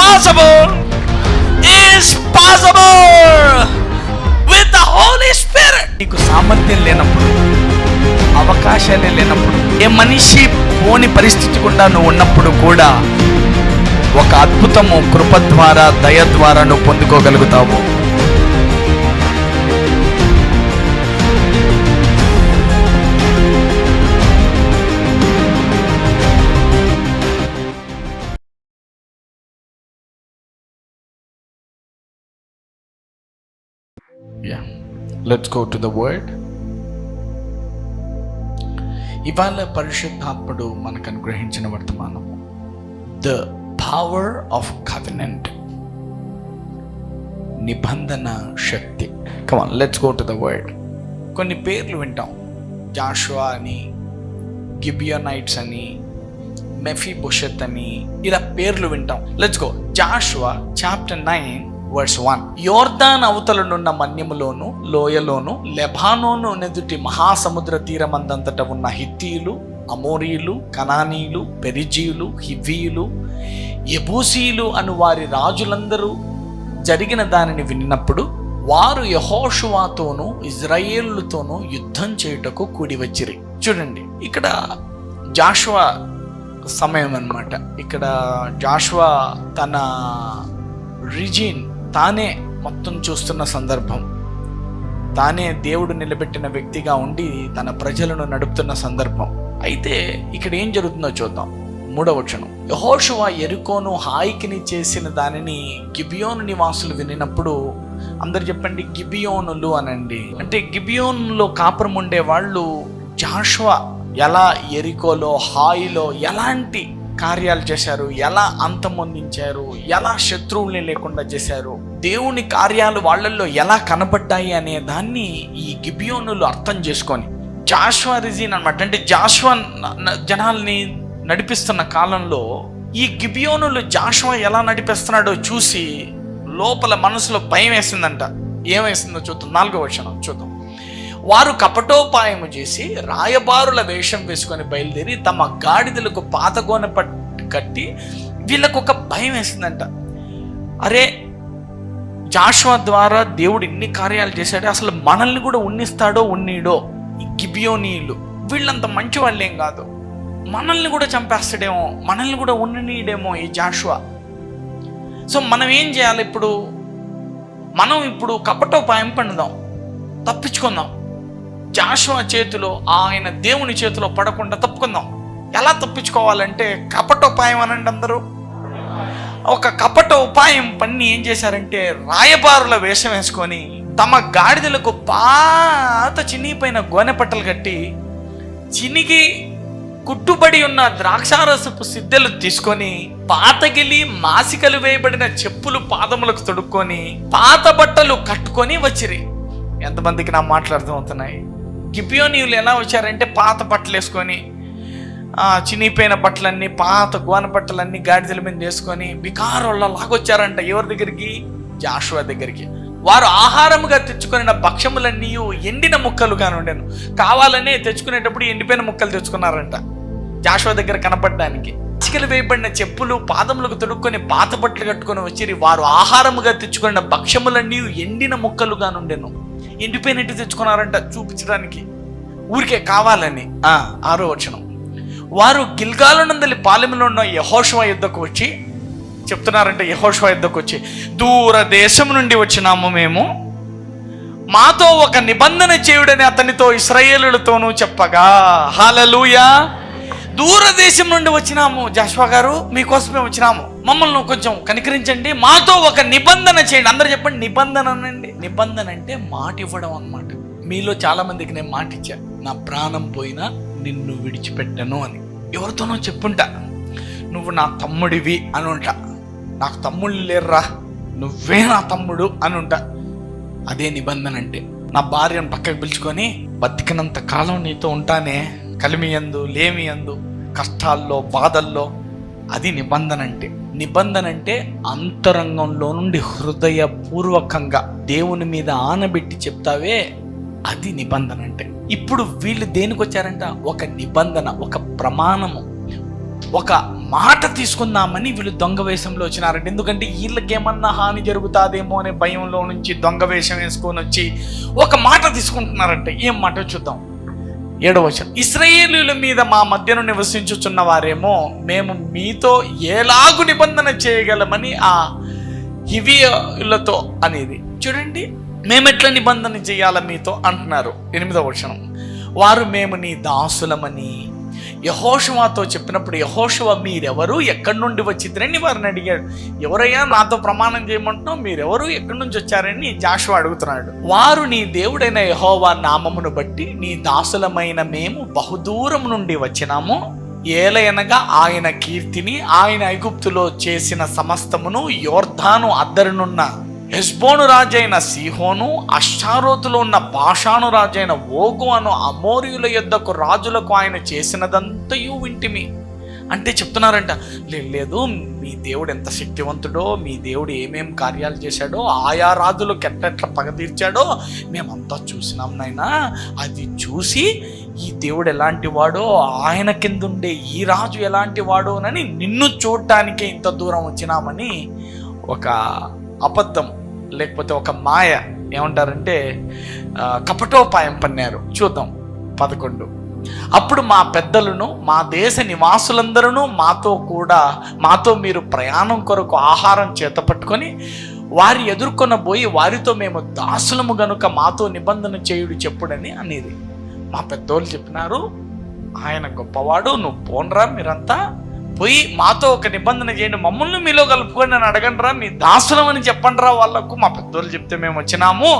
impossible is possible with the Holy Spirit. నీకు సామర్థ్యం లేనప్పుడు, అవకాశాలే లేనప్పుడు, ఏ మనిషి పోని పరిస్థితి గుండా నువ్వు ఉన్నప్పుడు కూడా ఒక అద్భుతము కృప ద్వారా, దయ ద్వారా నువ్వు పొందుకోగలుగుతావు. Yeah, let's go to the word. ఇవాళ పరిశుద్ధాత్ముడు మనకు అనుగ్రహించిన వర్తమానం, ద పవర్ ఆఫ్ కవెనెంట్, నిబంధన శక్తి. Come on, let's go to the word. కొన్ని పేర్లు వింటాం, జాషువా అని, గిబియోనైట్స్ అని, మెఫీబోషెత్ అని, ఇలా పేర్లు వింటాం. Let's go. Joshua chapter 9 verse 1. యోర్దాన్ అవతలనున్న మన్యములోను లోయలోను లెబానోను నెదుటి మహాసముద్ర తీరమందంతట ఉన్న హిత్తీయులు, అమోరీయులు, కనానీయులు, పెరిజీయులు, హివ్వీయులు, యెబూసీయులు అను వారి రాజులందరూ జరిగిన దానిని విన్నప్పుడు వారు యెహోషువతోనూ ఇజ్రాయేలుతోనూ యుద్ధం చేయుటకు కూడి వచ్చిరి. చూడండి, ఇక్కడ జాషువా సమయం అన్నమాట. ఇక్కడ జాషువా తన రిజిన్ తానే మొత్తం చూస్తున్న సందర్భం, తానే దేవుడు నిలబెట్టిన వ్యక్తిగా ఉండి తన ప్రజలను నడుపుతున్న సందర్భం. అయితే ఇక్కడ ఏం జరుగుతుందో చూద్దాం. 3వ వచనం. యెహోషువ యెరికోను హాయికిని చేసిన దానిని గిబియోను నివాసులు వినినప్పుడు, అందరు చెప్పండి గిబియోనులు అనండి. అంటే గిబియోనులో కాపురం ఉండే వాళ్ళు జాషువా ఎలా యెరికోలో, హాయిలో ఎలాంటి కార్యాలు చేశారు, ఎలా అంతమొందించారు, ఎలా శత్రువుల్ని లేకుండా చేశారు, దేవుని కార్యాలు వాళ్ళల్లో ఎలా కనబడ్డాయి అనే దాన్ని ఈ గిబియోనులు అర్థం చేసుకొని, జాషువా రిజిన్ అన్నమాట. అంటే జాషువా జనాల్ని నడిపిస్తున్న కాలంలో ఈ గిబియోనులు జాషువా ఎలా నడిపిస్తున్నాడో చూసి లోపల మనసులో భయం వేసిందంట. ఏమేసిందో చూద్దాం. 4వ వచనం చూద్దాం. వారు కపటోపాయము చేసి రాయబారుల వేషం వేసుకొని బయలుదేరి తమ గాడిదలకు పాతగోన కట్టి, వీళ్ళకు ఒక భయం వేసిందంట. అరే, జాషువా ద్వారా దేవుడు ఇన్ని కార్యాలు చేశాడు, అసలు మనల్ని కూడా ఉన్నిస్తాడో ఉన్నీడో. ఈ గిబియోనీయులు వీళ్ళంత మంచి వాళ్ళేం కాదు, మనల్ని కూడా చంపేస్తాడేమో, మనల్ని కూడా ఉన్ననీడేమో ఈ జాషువా. సో మనం ఏం చేయాలి? మనం ఇప్పుడు కపటోపాయం పండుదాం, తప్పించుకుందాం. జాషువా చేతిలో, ఆయన దేవుని చేతిలో పడకుండా తప్పుకుందాం. ఎలా తప్పించుకోవాలంటే కపటోపాయం అనండి అందరూ. ఒక కపట ఉపాయం పన్ని ఏం చేశారంటే, రాయబారుల వేషం వేసుకొని తమ గాడిదలకు పాత చినిగిపోయిన గోనె పట్టలు కట్టి, చినిగి కుట్టుబడి ఉన్న ద్రాక్షారసపు సిద్దెలు తీసుకొని, పాతగిలి మాసికలు వేయబడిన చెప్పులు పాదములకు తొడుక్కొని, పాత బట్టలు కట్టుకొని వచ్చిరి. ఎంతమందికి నా మాటలు అర్థమవుతున్నాయి? గిబియోనీయులు ఎలా వచ్చారంటే, పాత బట్టలు వేసుకొని, చినిగిపోయిన బట్టలన్నీ, పాత గోన బట్టలన్నీ గాడిదల మీద వేసుకొని వికారోళ్ళ లాగొచ్చారంట. ఎవరి దగ్గరికి? జాషువా దగ్గరికి. వారు ఆహారముగా తెచ్చుకున్న భక్ష్యములన్నీ ఎండిన ముక్కలుగా ఉండేను. కావాలనే తెచ్చుకునేటప్పుడు ఎండిపోయిన ముక్కలు తెచ్చుకున్నారంట జాషువా దగ్గర కనపడడానికి. చికలు వేయబడిన చెప్పులు పాదములకు తొడుక్కొని పాత బట్టలు కట్టుకొని వచ్చి వారు ఆహారముగా తెచ్చుకున్న భక్ష్యములన్నీ ఎండిన ముక్కలుగా ఉండేను. ఎండిపోయినట్టు తెచ్చుకున్నారంట చూపించడానికి, ఊరికే కావాలని. 6వ వచనం. వారు గిల్గాలునందలి పాలెములో ఉన్న యెహోషువ యుద్ధకు వచ్చి చెప్తున్నారంటే, యెహోషువ యుద్ధకు వచ్చి, దూర దేశం నుండి వచ్చినాము మేము, మాతో ఒక నిబంధన చేయుడని అతనితో ఇశ్రాయేలులతోనూ చెప్పగా. హల్లెలూయా. దూరదేశం నుండి వచ్చినాము, జాషువా గారు మీకోసమే వచ్చినాము, మమ్మల్ని కొంచెం కనికరించండి, మాతో ఒక నిబంధన చేయండి. అందరూ చెప్పండి నిబంధన అనండి. నిబంధన అంటే మాట ఇవ్వడం అన్నమాట. మీలో చాలా మందికి నేను మాట ఇచ్చా, నా ప్రాణం పోయినా నిన్ను విడిచిపెట్టను అని. ఎవరితోనో చెప్పుంటా, నువ్వు నా తమ్ముడివి అని ఉంటా, నాకు తమ్ముళ్ళు లేర్రా, నువ్వే నా తమ్ముడు అని ఉంటా. అదే నిబంధన అంటే. నా భార్యను పక్కకు పిలుచుకొని, బతికినంత కాలం నీతో ఉంటానే, కలిమియందు లేమియందు, కష్టాల్లో బాధల్లో, అది నిబంధన అంటే. నిబంధన అంటే అంతరంగంలో నుండి హృదయపూర్వకంగా దేవుని మీద ఆనబెట్టి చెప్తావే, అది నిబంధన అంటే. ఇప్పుడు వీళ్ళు దేనికి వచ్చారంట? ఒక నిబంధన, ఒక ప్రమాణము, ఒక మాట తీసుకుందామని వీళ్ళు దొంగ వేషంలో వచ్చినారంట. ఎందుకంటే వీళ్ళకేమన్నా హాని జరుగుతాదేమో అనే భయంలో నుంచి దొంగ వేషం వేసుకొని వచ్చి ఒక మాట తీసుకుంటున్నారంట. ఏం మాట చూద్దాం. 7వ వచనం, ఇశ్రాయేలీయుల మీద మా మధ్యను నివసించుచున్న వారేమో మేము మీతో ఎలాగు నిబంధన చేయగలమని ఆ హివ్వీయులతో అనేది. చూడండి, మేమెట్లా నిబంధన చేయాల మీతో అంటున్నారు. 8వ వచనం, వారు మేము నీ దాసులమని యెహోషువతో చెప్పినప్పుడు, యెహోషువ మీరెవరు, ఎక్కడి నుండి వచ్చిద్దరని వారిని అడిగాడు. ఎవరయ్యా నాతో ప్రమాణం చేయమంటున్నావు, మీరెవరు, ఎక్కడి నుంచి వచ్చారని జాషువా అడుగుతున్నాడు. వారు నీ దేవుడైన యెహోవా నామమును బట్టి నీ దాసులమైన మేము బహుదూరం నుండి వచ్చినాము. ఏలయనగా ఆయన కీర్తిని, ఆయన ఐగుప్తులో చేసిన సమస్తమును, యోర్దాను అద్దరునున్న హెష్బోను రాజైన సీహోను, అష్టారోతులో ఉన్న బాషాను రాజైన ఓగు అను అమోరీయుల యొద్దకు రాజులకు ఆయన చేసినదంతయు వింటిమి. అంటే చెప్తున్నారంట, లేదు మీ దేవుడు ఎంత శక్తివంతుడో, మీ దేవుడు ఏమేం కార్యాలు చేశాడో, ఆయా రాజులకు ఎట్లా పగ తీర్చాడో మేమంతా చూసినాం నాయనా. అది చూసి ఈ దేవుడు ఎలాంటి వాడో, ఆయన కింద ఉండే ఈ రాజు ఎలాంటి వాడోనని నిన్ను చూడటానికే ఇంత దూరం వచ్చినామని ఒక అబద్ధం లేకపోతే ఒక మాయ, ఏమంటారంటే కపటోపాయం పన్నారు. చూద్దాం 11. అప్పుడు మా పెద్దలను, మా దేశ నివాసులందరూ మాతో మీరు ప్రయాణం కొరకు ఆహారం చేత పట్టుకొని వారి ఎదుర్కొనబోయి వారితో మేము దాసులము గనుక మాతో నిబంధన చేయుడు చెప్పుడని అనేది. మా పెద్దోళ్ళు చెప్పినారు, ఆయన గొప్పవాడు, నువ్వు పోన్రా, మీరంతా పోయి మాతో ఒక నిబంధన చేయండి, మమ్మల్ని మీలో కలుపుకొని నన్ను అడగండి రా, మీ దాసులం అని చెప్పండి రా వాళ్ళకు. మా పెద్దోళ్ళు చెప్తే మేము వచ్చినాము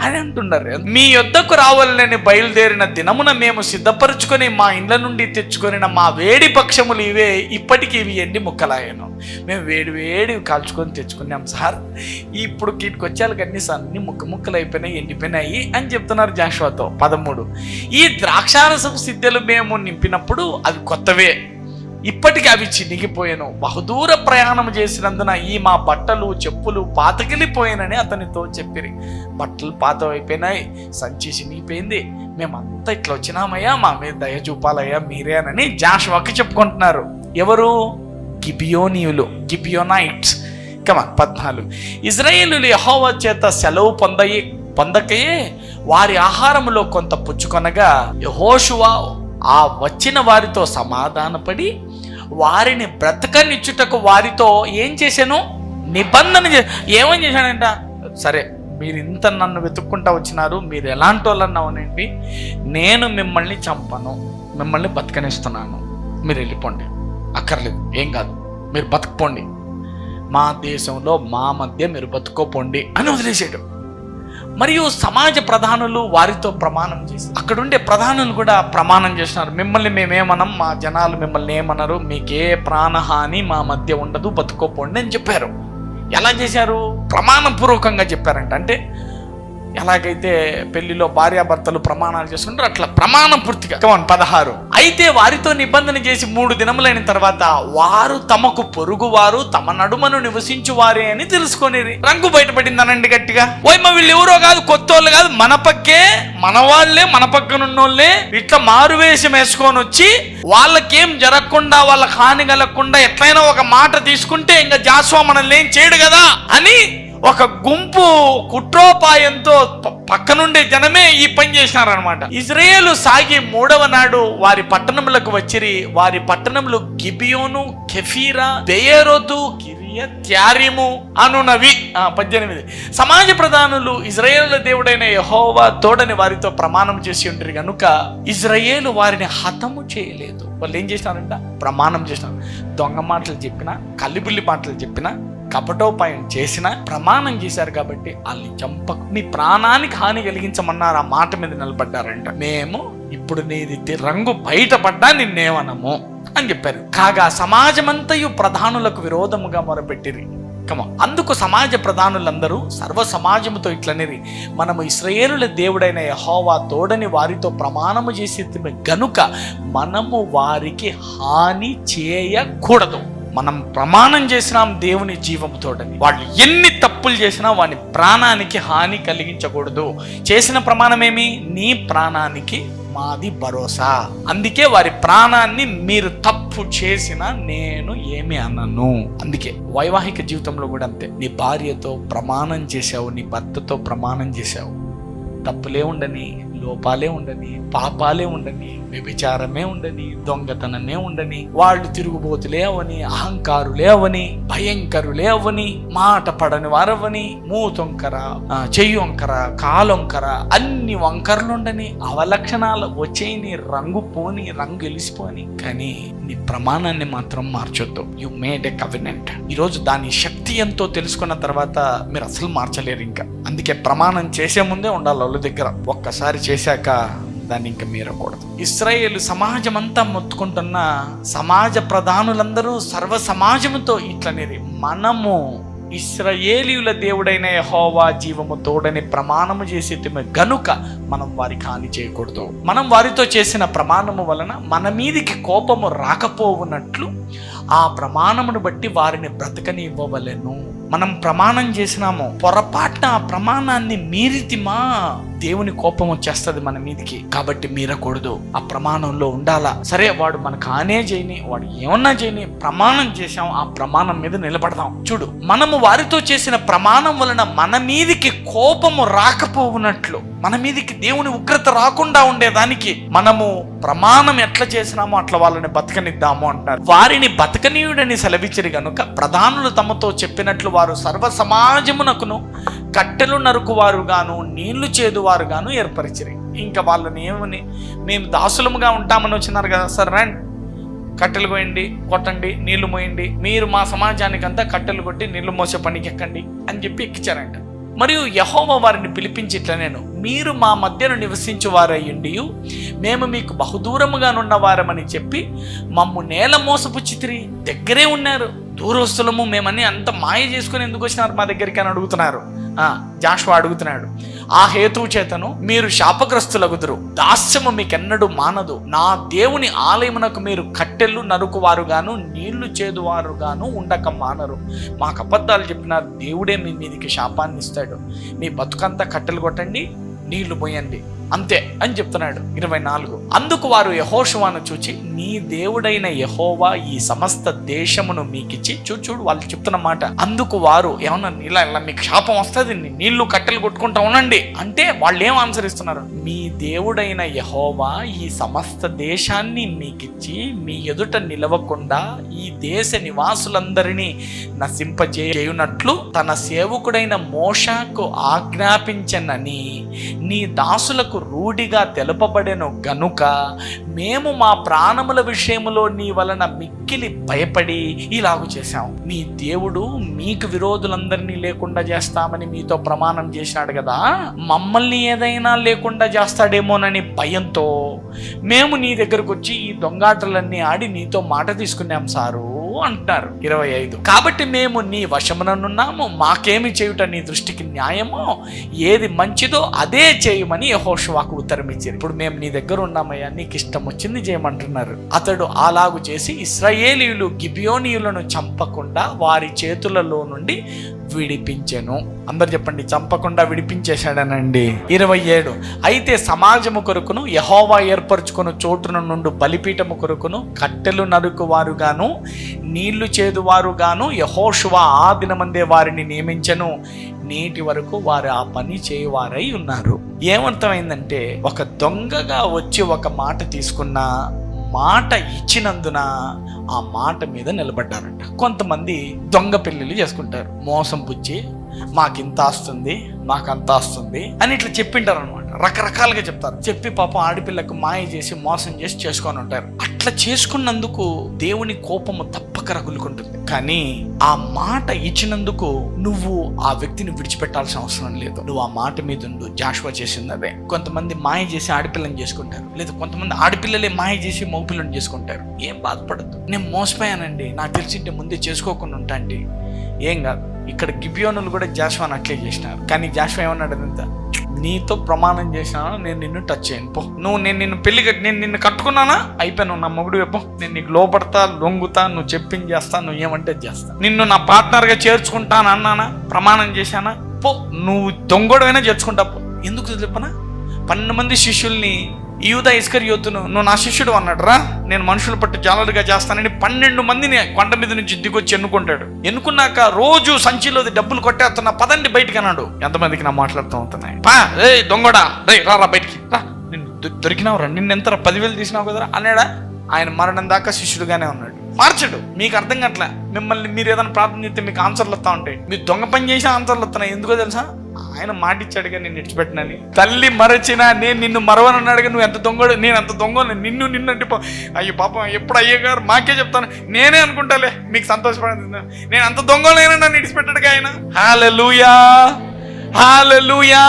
అని అంటున్నారు. మీ యొద్దకు రావాలని బయలుదేరిన దినమున మేము సిద్ధపరచుకొని మా ఇండ్ల నుండి తెచ్చుకొని మా వేడి పక్షములు ఇవే, ఇప్పటికీ ఇవి ఎండి ముక్కలాయను. మేము వేడి కాల్చుకొని తెచ్చుకున్నాం సార్, ఇప్పుడు కీటికి వచ్చేళ్ళకి అన్ని అన్ని ముక్కలు అయిపోయినాయి, ఎండిపోయినాయి అని చెప్తున్నారు జాషువాతో. 13, ఈ ద్రాక్షారసపు సిద్ధలు మేము నింపినప్పుడు అవి కొత్తవే, ఇప్పటికీ అవి చినిగిపోయాను. బహుదూర ప్రయాణం చేసినందున ఈ మా బట్టలు చెప్పులు పాతగిలిపోయానని అతనితో చెప్పిరి. బట్టలు పాత అయిపోయినాయి, సంచి చినిగిపోయింది, మేమంతా ఇట్లా వచ్చినామయ్యా, మా మీద దయ చూపాలయ్యా మీరేనని జాషువాకి చెప్పుకుంటున్నారు. ఎవరు? గిబియోనీయులు, గిబియోనైట్స్. కమాన్ 14, ఇశ్రాయేలీయులు యెహోవా చేత సెలవు పొందకయే వారి ఆహారములో కొంత పుచ్చుకొనగా యెహోషువ ఆ వచ్చిన వారితో సమాధానపడి వారిని బ్రతకనిచ్చుటకు వారితో ఏం చేశాను? నిబంధన ఏమని చేశాడంట? సరే, మీరు ఇంత నన్ను వెతుక్కుంటా వచ్చినారు, మీరు ఎలాంటి వాళ్ళన్నా ఉనండి, నేను మిమ్మల్ని చంపను, మిమ్మల్ని బతకనిస్తున్నాను, మీరు వెళ్ళిపోండి, అక్కర్లేదు, ఏం కాదు, మీరు బతుకుపోండి, మా దేశంలో మా మధ్య మీరు బతుకోపోండి అని వదిలేసాడు. మరియు సమాజ ప్రధానులు వారితో ప్రమాణం చేసి, అక్కడుండే ప్రధానులు కూడా ప్రమాణం చేసినారు, మిమ్మల్ని మేమేమనం, మా జనాలు మిమ్మల్ని ఏమన్నారు, మీకే ప్రాణహాని మా మధ్య ఉండదు, బతుకోపోండి అని చెప్పారు. ఎలా చేశారు? ప్రమాణపూర్వకంగా చెప్పారంట. అంటే ఎలాగైతే పెళ్లిలో భార్యాభర్తలు ప్రమాణాలు చేసుకుంటారు అట్లా ప్రమాణం పూర్తిగా. 16, అయితే వారితో నిబంధన చేసి 3 దినములైన తర్వాత వారు తమకు పొరుగువారు తమ నడుమను నివసించు వారే అని తెలుసుకొని రంగు బయటపడిందనండి గట్టిగా. ఓయమ్మ వీళ్ళు ఎవరో కాదు, కొత్త వాళ్ళు కాదు, మన పక్కే, మన వాళ్ళే, మన పక్కనున్నోళ్ళే ఇట్లా మారువేషం వేసుకొని వచ్చి వాళ్ళకేం జరగకుండా, వాళ్ళకి హాని కలగకుండా ఎట్లయినా ఒక మాట తీసుకుంటే ఇంకా జాషువా మనల్ని ఏం చేయడు కదా అని ఒక గుంపు కుట్రోపాయంతో పక్కనుండే జనమే ఈ పని చేసినారనమాట. ఇజ్రాయేలు సాగి 3వ నాడు వారి పట్టణములకు వచ్చిరి. వారి పట్టణములు గిబియోను, కెఫీరా, బెయేరోతు, కిర్యత్యారీము అనునవి. 18, సమాజ ప్రధానులు ఇజ్రాయేలు దేవుడైన యెహోవా తోడని వారితో ప్రమాణం చేసి ఉంటారు కనుక ఇజ్రాయేలు వారిని హతము చేయలేదు. వాళ్ళు ఏం చేసినారంట? ప్రమాణం చేసినారు. దొంగ మాటలు చెప్పినా, కల్లిబుల్లి మాటలు చెప్పినా, కపటోపాయం చేసిన ప్రమాణం చేశారు కాబట్టి వాళ్ళని చంపకు, నీ ప్రాణానికి హాని కలిగించమన్నారు. ఆ మాట మీద నిలబడ్డారంట. మేము ఇప్పుడు నీది రంగు బయటపడ్డా నిన్నేమనము అని చెప్పారు. కాగా సమాజమంతయు ప్రధానులకు విరోధముగా మొరపెట్టిరి. అందుకు సమాజ ప్రధానులందరూ సర్వ సమాజముతో ఇట్లనేది, మనము ఇశ్రాయేలుల దేవుడైన యెహోవా తోడని వారితో ప్రమాణము చేసి గనుక మనము వారికి హాని చేయకూడదు. మనం ప్రమాణం చేసినాం దేవుని జీవముతోటని. వాళ్ళు ఎన్ని తప్పులు చేసినా వాని ప్రాణానికి హాని కలిగించకూడదు. చేసిన ప్రమాణం ఏమి? నీ ప్రాణానికి మాది భరోసా. అందుకే వారి ప్రాణాన్ని మీరు తప్పు చేసినా నేను ఏమి అనను. అందుకే వైవాహిక జీవితంలో కూడా అంతే. నీ భార్యతో ప్రమాణం చేశావు, నీ భర్తతో ప్రమాణం చేశావు, తప్పులే ఉండని, లోపాలే ఉండని, పాపాలే ఉండని, వ్యభిచారమే ఉండని, దొంగతనమే ఉండని, వాళ్ళు తిరుగుబోతులే అవని, అహంకారులే అవని, భయంకరులే అవని, మాట పడని వారవని, మూతొంకర, చెయ్యొంకర, కాలొంకర, అన్ని వంకరలు ఉండని, అవలక్షణాలు వచ్చేయని, రంగు పోని, రంగు వెలిసిపోని, కానీ నీ ప్రమాణాన్ని మాత్రం మార్చొద్దు. You made a covenant. ఈరోజు దాని శక్తి ఎంతో తెలుసుకున్న తర్వాత మీరు అసలు మార్చలేరు ఇంకా. అందుకే ప్రమాణం చేసే ముందే ఉండాలి వాళ్ళ దగ్గర. ఒక్కసారి చేశాక దాన్ని ఇంకా మీరకూడదు. ఇశ్రాయేలు సమాజం అంతా మొత్తుకుంటున్న సమాజ ప్రధానులందరూ సర్వ సమాజముతో ఇట్లనేది, మనము ఇశ్రాయేలీయుల దేవుడైన యెహోవా జీవము తోడని ప్రమాణము చేసి గనుక మనం వారికి హాని చేయకూడదు. మనం వారితో చేసిన ప్రమాణము వలన మన మీదికి కోపము రాకపోవునట్లు ఆ ప్రమాణమును బట్టి వారిని బ్రతకనివ్వవలెను. మనం ప్రమాణం చేసినాము, పొరపాటున ఆ ప్రమాణాన్ని మీరితిమా, దేవుని కోపం వచ్చేస్తుంది మన మీదికి. కాబట్టి మీరకూడదు, ఆ ప్రమాణంలో ఉండాలా. సరే వాడు మనకు హానే చేయని, వాడు ఏమన్నా చేయని, ప్రమాణం చేశాం, ఆ ప్రమాణం మీద నిలబడదాం. చూడు, మనము వారితో చేసిన ప్రమాణం వలన మన మీదికి కోపము రాకపోవునట్లు, మన మీదికి దేవుని ఉగ్రత రాకుండా ఉండేదానికి మనము ప్రమాణం ఎట్లా చేసినామో అట్లా వాళ్ళని బతకనిద్దాము అంటారు. వారిని బతకనీయుడని సెలవిచ్చిరి గనుక ప్రధానులు తమతో చెప్పినట్లు వారు సర్వ సమాజమునకును కట్టెలు నరుకువారు గాను నీళ్లు చేదువారు గాను ఏర్పరిచిరి. ఇంకా వాళ్ళని ఏమని, మేము దాసులముగా ఉంటామని వచ్చినారు కదా, సరే రండి, కట్టెలు కోయండి, కొట్టండి, నీళ్లు మోయండి, మీరు మా సమాజానికి అంతా కట్టెలు కొట్టి నీళ్లు మోసే పనికి ఎక్కండి అని చెప్పి ఎక్కించారంట. మరియు యెహోవా వారిని పిలిపించి ఇట్లా, నేను మీరు మా మధ్యను నివసించువారయ్యుండి మేము మీకు బహుదూరముగానున్న వారమని చెప్పి మమ్ము నేల మోసపుచ్చితిరి. దగ్గరే ఉన్నారు, దూరస్తులము మేమని అంత మాయ చేసుకుని ఎందుకు వచ్చినారు మా దగ్గరికి అని అడుగుతున్నారు. జాషువా అడుగుతున్నాడు, ఆ హేతువు చేతను మీరు శాపగ్రస్తులగుదురు, దాస్యము మీకెన్నడూ మానదు. నా దేవుని ఆలయమునకు మీరు కట్టెలు నరుకువారుగాను నీళ్లు చేదువారుగాను ఉండక మానరు. మాకు అబద్ధాలు చెప్పినారు, దేవుడే మీ మీదికి శాపాన్ని ఇస్తాడు. మీ బతుకంతా కట్టెలు కొట్టండి, నీళ్లు పోయండి, అంతే అని చెప్తున్నాడు. 24. అందుకు వారు యెహోషువను చూచి, నీ దేవుడైన యెహోవా ఈ సమస్త దేశమును మీకిచ్చి, చూడు వాళ్ళు చెప్తున్న మాట. అందుకు వారు ఏమన్నా, ఇలా మీకు శాపం వస్తుంది, నీళ్లు కట్టెలు కొట్టుకుంటా ఉండండి అంటే వాళ్ళు ఏం ఆన్సర్ ఇస్తున్నారు? మీ దేవుడైన యెహోవా ఈ సమస్త దేశాన్ని మీకిచ్చి మీ ఎదుట నిలవకుండా ఈ దేశ నివాసులందరినీ నశింపజేయునట్లు తన సేవకుడైన మోషేకు ఆజ్ఞాపించనని నీ దాసులకు రూఢిగా తెలుపబడెను గనుక మేము మా ప్రాణముల విషయములో నీ వలన మిక్కిలి భయపడి ఇలాగు చేశాం. మీ దేవుడు మీకు విరోధులందరినీ లేకుండా చేస్తామని మీతో ప్రమాణం చేశాడు కదా, మమ్మల్ని ఏదైనా లేకుండా చేస్తాడేమోనని భయంతో మేము నీ దగ్గరకు వచ్చి ఈ దొంగాటలన్నీ ఆడి నీతో మాట తీసుకున్నాం సారు అంటున్నారు. 25. కాబట్టి మేము నీ వశముననున్నాము, మాకేమి చేయుట నీ దృష్టికి న్యాయమో, ఏది మంచిదో అదే చేయమని యెహోషువకు ఉత్తరం ఇచ్చారు. ఇప్పుడు మేము నీ దగ్గర ఉన్నామయ్యా, నీకు ఇష్టం వచ్చింది చేయమంటున్నారు. అతడు అలాగు చేసి ఇశ్రాయేలీయులు గిబియోనీయులను చంపకుండా వారి చేతులలో నుండి విడిపించెను. అందరు చెప్పండి, చంపకుండా విడిపించేశాడనండి. 27. అయితే సమాజము కొరకును యెహోవా ఏర్పరచుకుని చోటున నుండి బలిపీఠము కొరకును కట్టెలు నరుకువారుగాను నీళ్లు చేదువారుగాను యెహోషువ ఆ దినమందే వారిని నియమించెను. నేటి వరకు వారు ఆ పని చేయవారై ఉన్నారు. ఏమర్థమైందంటే, ఒక దొంగగా వచ్చి ఒక మాట తీసుకున్న, మాట ఇచ్చినందున ఆ మాట మీద నిలబడ్డారంట. కొంతమంది దొంగ పెళ్ళిళ్ళు చేసుకుంటారు, మోసం పుచ్చి మాకింత వస్తుంది, మాకంత వస్తుంది అని ఇట్లా చెప్పింటారు అనమాట. రకరకాలుగా చెప్తారు. చెప్పి పాపం ఆడపిల్లకు మాయ చేసి మోసం చేసి చేసుకొని ఉంటారు. అట్లా చేసుకున్నందుకు దేవుని కోపము తప్పక రగులుకుంటుంది. కానీ ఆ మాట ఇచ్చినందుకు నువ్వు ఆ వ్యక్తిని విడిచిపెట్టాల్సిన అవసరం లేదు. నువ్వు ఆ మాట మీద ఉండు. జాషువా చేసింది అదే. కొంతమంది మాయ చేసి ఆడపిల్లని చేసుకుంటారు, లేదా కొంతమంది ఆడపిల్లలే మాయ చేసి మగపిల్లని చేసుకుంటారు. ఏం బాధపడద్దు, నేను మోసపోయానండి, నాకు తెలిసింటే ముందే చేసుకోకుండా ఉంటా అండి, ఏం కాదు. ఇక్కడ గిబియోనులు కూడా జాషువాని అట్లే చేసినారు. కానీ జాషువా ఏమన్నాడు, అదంతా నీతో ప్రమాణం చేశాను, నేను నిన్ను టచ్ చేయను పో. నేను నిన్ను కట్టుకున్నానా, అయిపోయాను, నా మొగుడు పో. నేను నీకు లోపడతా, లొంగుతా, నువ్వు చెప్పింది చేస్తా, నువ్వు ఏమంటే చేస్తా. నిన్ను నా పార్ట్నర్గా చేర్చుకుంటాను అన్నానా, ప్రమాణం చేశానా, పో. నువ్వు దొంగోడైనా చేర్చుకుంటా పో. ఎందుకు చెప్పనా, 12 మంది శిష్యుల్ని యూదా ఇస్కరియోతును నువ్వు నా శిష్యుడు అన్నాడు రా, నేను మనుషులు పట్టు జాలరుగా చేస్తానని 12 మందిని కొండ మీద నుంచి దిగొచ్చి ఎన్నుకుంటాడు. ఎన్నుకున్నాక రోజు సంచిలో డబ్బులు కొట్టేస్తున్నా, పదండి బయటికి అన్నాడు. ఎంతమందికి నా మాట్లాడుతూ అవుతున్నాయి, పా రే దొంగడా, రే రా బయటికి రా, నిన్ను దొరికినావు రా, నిన్నెంత 10,000 తీసినావు కదరా అన్నాడా. ఆయన మరణం దాకా శిష్యుడుగానే ఉన్నాడు. మార్చడు. మీకు అర్థం కావట్లే. మిమ్మల్ని మీరు ఏదైనా ప్రార్థన చేస్తే మీకు ఆన్సర్లు వస్తూ ఉంటాయి, మీరు దొంగ పని చేసి ఆన్సర్లు వస్తున్నాయి. ఎందుకో తెలుసా, ఆయన మాటిచ్చాడుగా నేను విడిచిపెట్టినని. తల్లి మరచినా నేను నిన్ను మరవనన్నాడుగా. నువ్వు ఎంత దొంగడు, నేను ఎంత దొంగ, నిన్ను అంటే అయ్యో పాపం ఎప్పుడు అయ్యగారు మాకే చెప్తాను, నేనే అనుకుంటాలే మీకు సంతోషపడింది, నేను అంత దొంగలేనా నన్ను విడిచిపెట్టాడుగా ఆయన. హల్లెలూయా, హల్లెలూయా.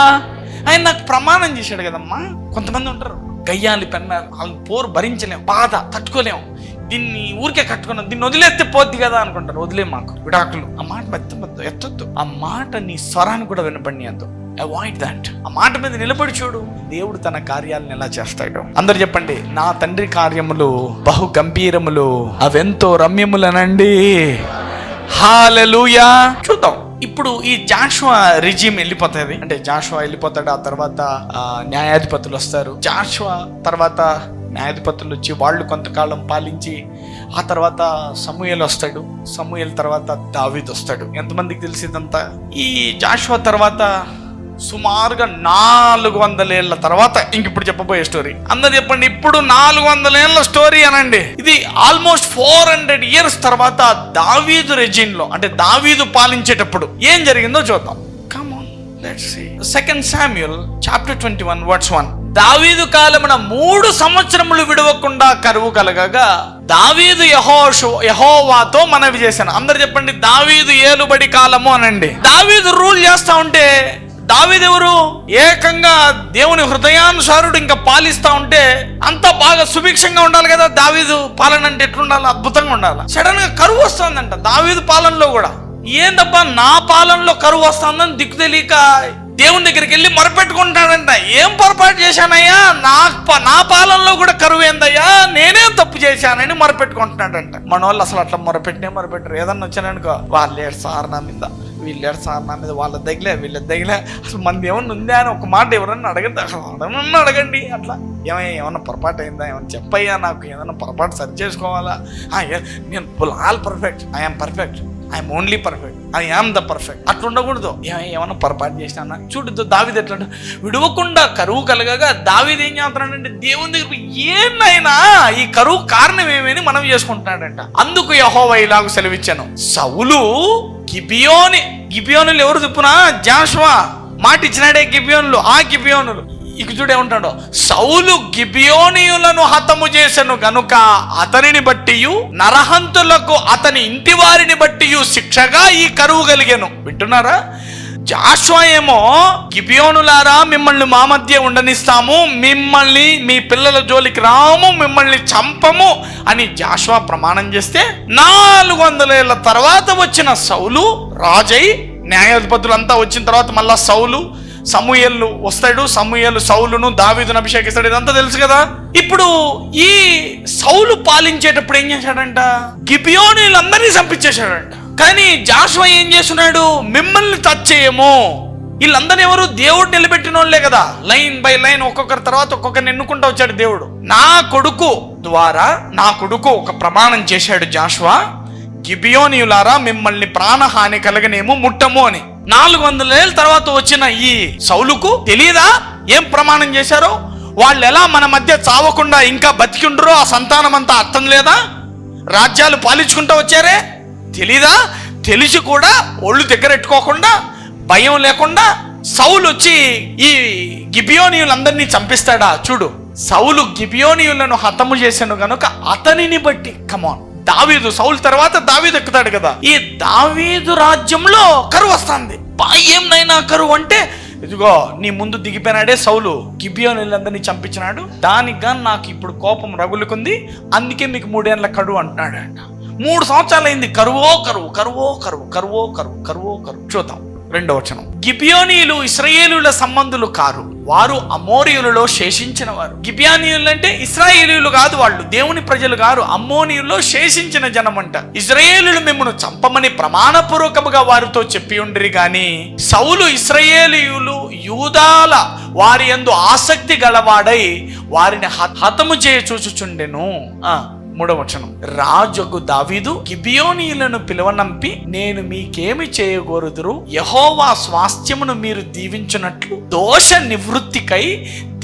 ఆయన నాకు ప్రమాణం చేశాడు కదమ్మా. కొంతమంది ఉంటారు గయ్యాలి పెన్నారు, వాళ్ళని పోరు భరించలేం, బాధ తట్టుకోలేము, దీన్ని ఊరికే కట్టుకున్నాం, దీన్ని వదిలేస్తే పోద్ది కదా అనుకుంటారు. వదిలే, మాకు విడాకులు. ఆ మాట ఎత్తొద్దు. ఆ మాట నీ స్వరాన్ని కూడా వినపడియద్దు. Avoid that. ఆ మాట మీద నిలబడి చూడు, దేవుడు తన కార్యాలను ఎలా చేస్తాడు. అందరు చెప్పండి, నా తండ్రి కార్యములు బహు గంభీరములు, అవెంతో రమ్యములనండి. హల్లెలూయా. చూద్దాం ఇప్పుడు ఈ జాషువా రిజిమ్ వెళ్ళిపోతుంది. అంటే జాషువా వెళ్ళిపోతాడు, ఆ తర్వాత న్యాయాధిపతులు వస్తారు. జాషువా తర్వాత న్యాయాధిపతులు వచ్చి వాళ్ళు కొంతకాలం పాలించి, ఆ తర్వాత సమూయేలు వస్తాడు. సమూయేలు తర్వాత దావీదు వస్తాడు. ఎంతమందికి తెలిసిందంతా. ఈ జాషువా తర్వాత సుమారుగా 400 ఏళ్ల తర్వాత ఇంక ఇప్పుడు చెప్పబోయే స్టోరీ. అందరు చెప్పండి, ఇప్పుడు 400 ఏళ్ల స్టోరీ అనండి. ఇది ఆల్మోస్ట్ 400 years తర్వాత దావీదు రెజిన్ లో, అంటే దావీదు పాలించేటప్పుడు ఏం జరిగిందో చూద్దాం. Come on, let's see. 2 Samuel chapter 21 verse 1. దావీదు కాలమున 3 సంవత్సరములు విడవకుండా కరువు కలగగా దావీదు యెహోవాతో మనవి చేశాను. అందరు చెప్పండి, దావీదు ఏలుబడి కాలము అనండి. దావీదు రూల్ చేస్తా ఉంటే, దావీదు ఎవరు, ఏకంగా దేవుని హృదయానుసారుడు ఇంకా పాలిస్తా ఉంటే అంతా బాగా సుభిక్షంగా ఉండాలి కదా. దావీదు పాలన అంటే ఎట్లుండాలి, అద్భుతంగా ఉండాలి. సడన్ గా కరువు వస్తుందంట దావీదు పాలనలో కూడా. ఏందబ్బా నా పాలనలో కరువు వస్తుందని దిక్కు తెలియక దేవుని దగ్గరికి వెళ్ళి మొరపెట్టుకుంటాడంట. ఏం పొరపాటు చేశానయ్యా, నా పాలనలో కూడా కరువు ఏందయ్యా, నేనే తప్పు చేశానని మొరపెట్టుకుంటున్నాడంట. మన వాళ్ళు అసలు అట్లా మొరపెట్టరు. ఏదన్నా వచ్చాననుకో, వాళ్ళేడు సార్ నా మీద, వీళ్ళేడు సార్ నా మీద, వాళ్ళ దగ్గర వీళ్ళ దగ్గర, అసలు మంది ఏమన్నా ఉందా అని ఒక మాట ఎవరన్నా అడగండి. అట్లా ఏమన్నా పొరపాటు అయిందా, ఏమన్నా చెప్పయ్యా, నాకు ఏదన్నా పొరపాటు సరి చేసుకోవాలా, నేను all perfect, I'm perfect, I'm only perfect, I am the perfect. అట్లా ఉండకూడదు. ఏమన్నా పొరపాటు చేసినా చూడద్దు. దావీదు ఎట్లా విడవకుండా కరువు కలగగా దావీదు ఏం చేస్తున్నాడంటే దేవుని దగ్గర ఏమైనా ఈ కరువు కారణం ఏమని మనం చేసుకుంటున్నాడంట. అందుకు యెహోవా ఇలాగ సెలవిచ్చాను, సౌలు గిబియోనులు ఎవరు చెప్పునా, జాషువా మాట ఇచ్చినాడే గిబియోనులు. ఆ గిబియోనులు ఇక చూడేమంటాడు, సౌలు గిబియోనీయులను హతము చేసెను గనుక అతనిని బట్టి నరహంతులకు అతని ఇంటి వారిని బట్టి శిక్షగా ఈ కరువు కలిగెను. వింటున్నారా? జాషువా ఏమో గిబియోనులారా మిమ్మల్ని మా మధ్య ఉండనిస్తాము, మిమ్మల్ని మీ పిల్లల జోలికి రాము, మిమ్మల్ని చంపము అని జాషువా ప్రమాణం చేస్తే 400 ఏళ్ల తర్వాత వచ్చిన సౌలు రాజై, న్యాయాధిపతులంతా వచ్చిన తర్వాత మళ్ళా సమూయేలు వస్తాడు. సమూయేలు సౌలును దావీదును అభిషేకిస్తాడు. ఇదంతా తెలుసు కదా. ఇప్పుడు ఈ సౌలు పాలించేటప్పుడు ఏం చేశాడంట, గిబియోనీలందరినీ చంపించేశాడంట. కానీ జాషువా ఏం చేస్తున్నాడు, మిమ్మల్ని టచ్ చేయము. వీళ్ళందరూ ఎవరు, దేవుడు నిలబెట్టిన వాళ్ళే కదా. లైన్ బై లైన్ ఒక్కొక్కరి తర్వాత ఒక్కొక్కరిని ఎన్నుకుంటూ వచ్చాడు దేవుడు. నా కొడుకు ఒక ప్రమాణం చేశాడు జాషువా, గిబియోనీయులారా మిమ్మల్ని ప్రాణహాని కలగనేమో ముట్టము అని. 400 ఏళ్ళ తర్వాత వచ్చిన ఈ సౌలుకు తెలియదా ఏం ప్రమాణం చేశారో? వాళ్ళు ఎలా మన మధ్య చావకుండా ఇంకా బతికిండ్రో ఆ సంతానం అంతా అర్థం లేదా? రాజ్యాలు పాలించుకుంటూ వచ్చారే, తెలీదా? తెలిసి కూడా ఒళ్ళు దగ్గరెట్టుకోకుండా భయం లేకుండా సౌలు వచ్చి ఈ గిబియోనీయులందరినీ చంపిస్తాడా? చూడు, సౌలు గిబియోనీయులను హతము చేశాను కనుక అతనిని బట్టి. కమాన్, దావీదు సౌలు తర్వాత దావీదు ఎక్కుతాడు కదా. ఈ దావీదు రాజ్యంలో కరువు వస్తుంది. ఏంనైనా కరువు అంటే, ఇదిగో నీ ముందు దిగిపోయినాడే సౌలు, గిబియోనీయులందరినీ చంపించినాడు, దానికి నాకు ఇప్పుడు కోపం రగులుకుంది, అందుకే మీకు 3 ఏళ్ల కరువు అంటున్నాడు అంట. 3 సంవత్సరాలు అయింది. కరువో కరువు. చూద్దాం, 2వ వచనం. గిబియోనీయులు ఇశ్రాయేలుల సంబంధులు కారు, వారు అమోరీయులలో శేషించిన వారు. గిబియోనీయులు అంటే ఇశ్రాయేలీయులు కాదు, వాళ్ళు దేవుని ప్రజలు కారు, అమ్మోనీయుల్లో శేషించిన జనమంట. ఇశ్రాయేలులు మిమ్మల్ని చంపమని ప్రమాణపూర్వకముగా వారితో చెప్పి ఉండిరి గాని సౌలు ఇశ్రాయేలీయులు యూదాల వారి యందు ఆసక్తి గలవాడై వారిని హతము చేయ చూచుచుండెను. 3వ వచనం. రాజుకు దావీదు గిబియోనీయులను పిలువనంపి, నేను మీకేమి చేయగోరుదురు? యెహోవా స్వాస్థ్యమును మీరు దీవించున్నట్లు దోష నివృత్తికై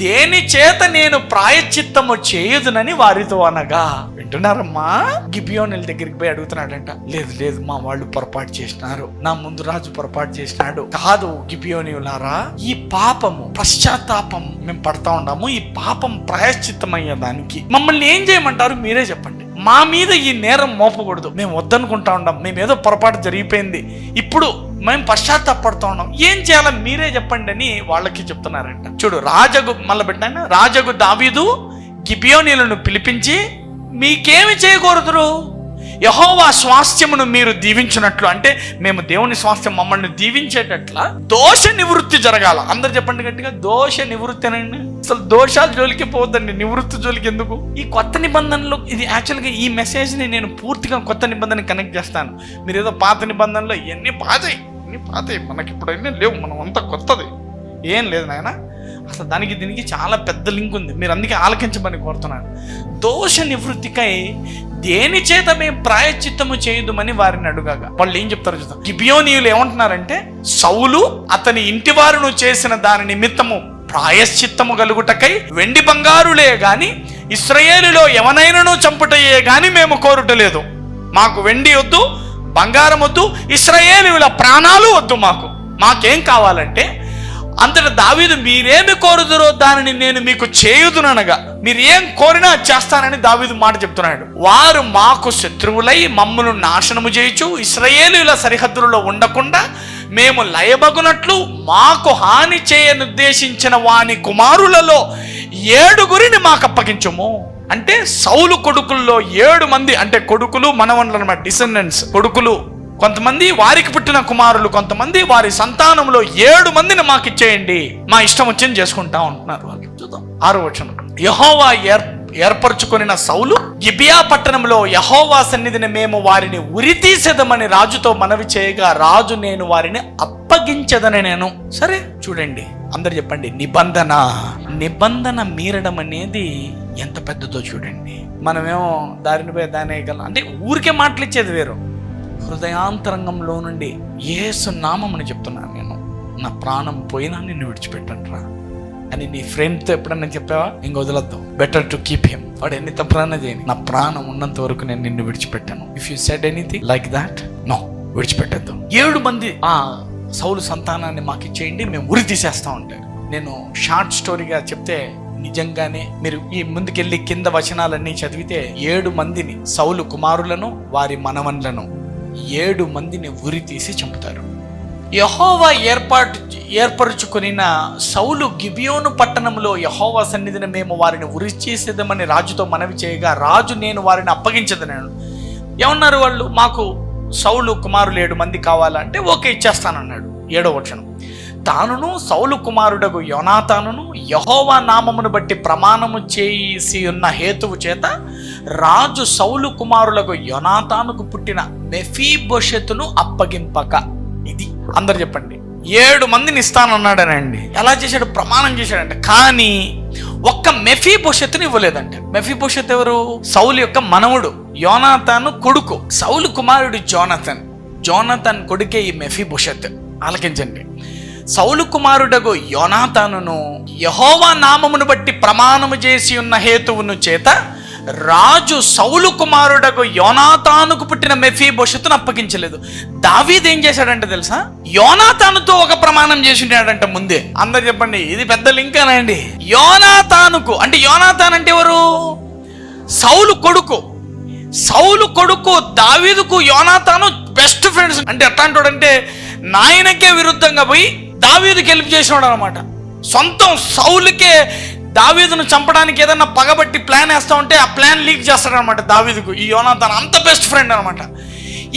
దేని చేత నేను ప్రాయశ్చిత్తము చేయుదునని వారితో అనగా. వింటున్నారమ్మా? గిబియోనీల దగ్గరికి పోయి అడుగుతున్నాడంట. లేదు లేదు, మా వాళ్ళు పొరపాటు చేసినారు, నా ముందు రాజు పొరపాటు చేసినాడు. కాదు గిబియోనీయులారా, ఈ పాపము పశ్చాత్తాపం మేము పడతా ఉన్నాము, ఈ పాపం ప్రాయశ్చిత్తం అయ్యేదానికి మమ్మల్ని ఏం చేయమంటారు? మీరే చెప్పండి. మా మీద ఈ నేరం మోపకూడదు, మేము వద్దనుకుంటా ఉన్నాం, మేమేదో పొరపాటు జరిగిపోయింది, ఇప్పుడు మేము పశ్చాత్తాపడుతూ ఉన్నాం, ఏం చేయాలో మీరే చెప్పండి అని వాళ్ళకి చెప్తున్నారంట. చూడు, రాజగు దావీదు గిబియోనీయులను పిలిపించి, మీకేమి చేయకూడదురు? యెహోవా స్వాస్థ్యమును మీరు దీవించినట్లు, అంటే మేము దేవుని స్వాస్థ్యం మమ్మల్ని దీవించేటట్ల దోష నివృత్తి జరగాల. అందరు చెప్పండి గట్టిగా, దోష నివృత్తి అనండి. అసలు దోషాల జోలికి పోవద్దండి, నివృత్తి జోలికి ఎందుకు? ఈ కొత్త నిబంధనలో ఇది యాక్చువల్గా ఈ మెసేజ్ని నేను పూర్తిగా కొత్త నిబంధన కనెక్ట్ చేస్తాను. మీరు ఏదో పాత నిబంధనలో ఇవన్నీ పాతాయి మనకి ఇప్పుడు అన్నీ లేవు, మనం అంతా కొత్తది ఏం లేదు నాయన. అసలు దానికి దీనికి చాలా పెద్ద లింక్ ఉంది, మీరు అందుకే ఆలకించమని కోరుతున్నాను. దోష నివృత్తికై దేని చేత మేము ప్రాయశ్చిత్తము చేయుదుమని వారిని అడుగగా వాళ్ళు ఏం చెప్తారు చూద్దాం. గిబియోనీయులు ఏమంటున్నారంటే, సౌలు అతని ఇంటి వారును చేసిన దాని నిమిత్తము ప్రాయశ్చిత్తము కలుగుటకై వెండి బంగారులే గాని ఇశ్రాయేలులో ఎవనైనాను చంపుటయే గాని మేము కోరుటలేదు. మాకు వెండి వద్దు, బంగారం వద్దు, ఇశ్రాయేలుల ప్రాణాలు వద్దు, మాకేం కావాలంటే అంతటా దావీదు, మీరేమి కోరుదురో దానిని నేను మీకు చేయుదుననగా, మీరు ఏం కోరినా చేస్తానని దావీదు మాట చెప్తున్నాడు. వారు మాకు శత్రువులై మమ్మను నాశనము చేయుచు ఇశ్రాయేలుల సరిహద్దులలో ఉండకుండా మేము లయబగునట్లు మాకు హాని చేయనుద్దేశించిన వాని కుమారులలో 7 మాకు అప్పగించుము. అంటే సౌలు కొడుకుల్లో 7 మంది, అంటే కొడుకులు మనవన్లు అన్నమాట, డిసెండెంట్స్, కొడుకులు కొంతమంది, వారికి పుట్టిన కుమారులు కొంతమంది, వారి సంతానంలో 7 మందిని మాకు ఇచ్చేయండి, మా ఇష్టం వచ్చింది చేసుకుంటా ఉంటున్నారు వాళ్ళు. చూద్దాం 6వ వచనం. యెహోవా ఏర్పరచుకొనిన సౌలు గిబియా పట్టణంలో యెహోవా సన్నిధిని మేము వారిని ఉరితీసేదమని రాజుతో మనవి చేయగా, రాజు, నేను వారిని అప్పగించదని నేను. సరే చూడండి, అందరు చెప్పండి, నిబంధన మీరడం అనేది ఎంత పెద్దదో చూడండి. మనమేమో దారిని పోయి దాని అంటే ఊరికే మాటలు ఇచ్చేది వేరు, హృదయాంతరంగంలో నుండి యేసు నామముని చెప్తున్నాను, నేను నా ప్రాణం పోయినా నిన్ను విడిచిపెట్టండిరా అని నీ ఫ్రెండ్తో ఎప్పుడన్నా చెప్పావా? ఇంక వదలద్దు, బెటర్ టు కీప్ హిమ్. వాడు ఎన్ని తప్పులన్నా చేయని, నా ప్రాణం ఉన్నంత వరకు నేను నిన్ను విడిచిపెట్టాను. If you said anything like that, no, విడిచిపెట్టద్దు. 7 మంది సౌలు సంతానాన్ని మాకు ఇచ్చేయండి, మేము ఉరి తీసేస్తా ఉంటారు. నేను షార్ట్ స్టోరీగా చెప్తే నిజంగానే మీరు ఈ ముందుకెళ్ళి కింద వచనాలన్నీ చదివితే 7 మందిని, సౌలు కుమారులను వారి మనవన్లను 7 మందిని ఉరి తీసి చంపుతారు. యెహోవా ఏర్పరచుకొనిన సౌలు గిబియోను పట్టణంలో యెహోవా సన్నిధిని మేము వారిని ఉరి చేసేదమని రాజుతో మనవి చేయగా, రాజు, నేను వారిని అప్పగించదనను. ఏమన్నారు వాళ్ళు? మాకు సౌలు కుమారులు 7 మంది కావాలంటే ఓకే, ఇచ్చేస్తానన్నాడు. 7వ వచనం. తానును సౌలు కుమారుడగు యోనాతానును యెహోవా నామమును బట్టి ప్రమాణము చేసి ఉన్న హేతువు చేత రాజు సౌలు కుమారులకు యోనాతానుకు పుట్టిన మెఫీబోషెతును అప్పగింపక. ఇది అందరు చెప్పండి, 7 మందిని ఇస్తానన్నాడనండి. ఎలా చేశాడు? ప్రమాణం చేశాడంట. కానీ ఒక్క మెఫీబోషెతుని ఇవ్వలేదంట. మెఫీబోషెత్ ఎవరు? సౌలు యొక్క మనవుడు, యోనాతాను కొడుకు. సౌలు కుమారుడు జోనాథన్ కొడుకే ఈ మెఫీబోషెత్. ఆలకించండి. సౌలు కుమారుడగు యోనాతానును యెహోవా నామమును బట్టి ప్రమాణము చేసి ఉన్న హేతువును చేత రాజు సౌలు కుమారుడగు యోనాతానుకు పుట్టిన మెఫీబోషెతును అప్పగించలేదు. దావీదు ఏం చేశాడంటే తెలుసా? యోనాతానుతో ఒక ప్రమాణం చేసి ఉన్నాడంట ముందే. అందరు చెప్పండి, ఇది పెద్ద లింక్ అనండి. యోనాతానుకు అంటే, యోనాతాన్ అంటే ఎవరు? సౌలు కొడుకు దావీదుకు యోనాతాను బెస్ట్ ఫ్రెండ్స్. అంటే ఎట్లాంటోడంటే నాయనకే విరుద్ధంగా పోయి దావీదుకి హెల్ప్ చేసినాడు అనమాట. సొంతం సౌలుకే దావీదును చంపడానికి ఏదన్నా పగబట్టి ప్లాన్ వేస్తా ఉంటే ఆ ప్లాన్ లీక్ చేస్తాడనమాట దావీదుకు ఈ యోనాతాన్. అంత బెస్ట్ ఫ్రెండ్ అనమాట.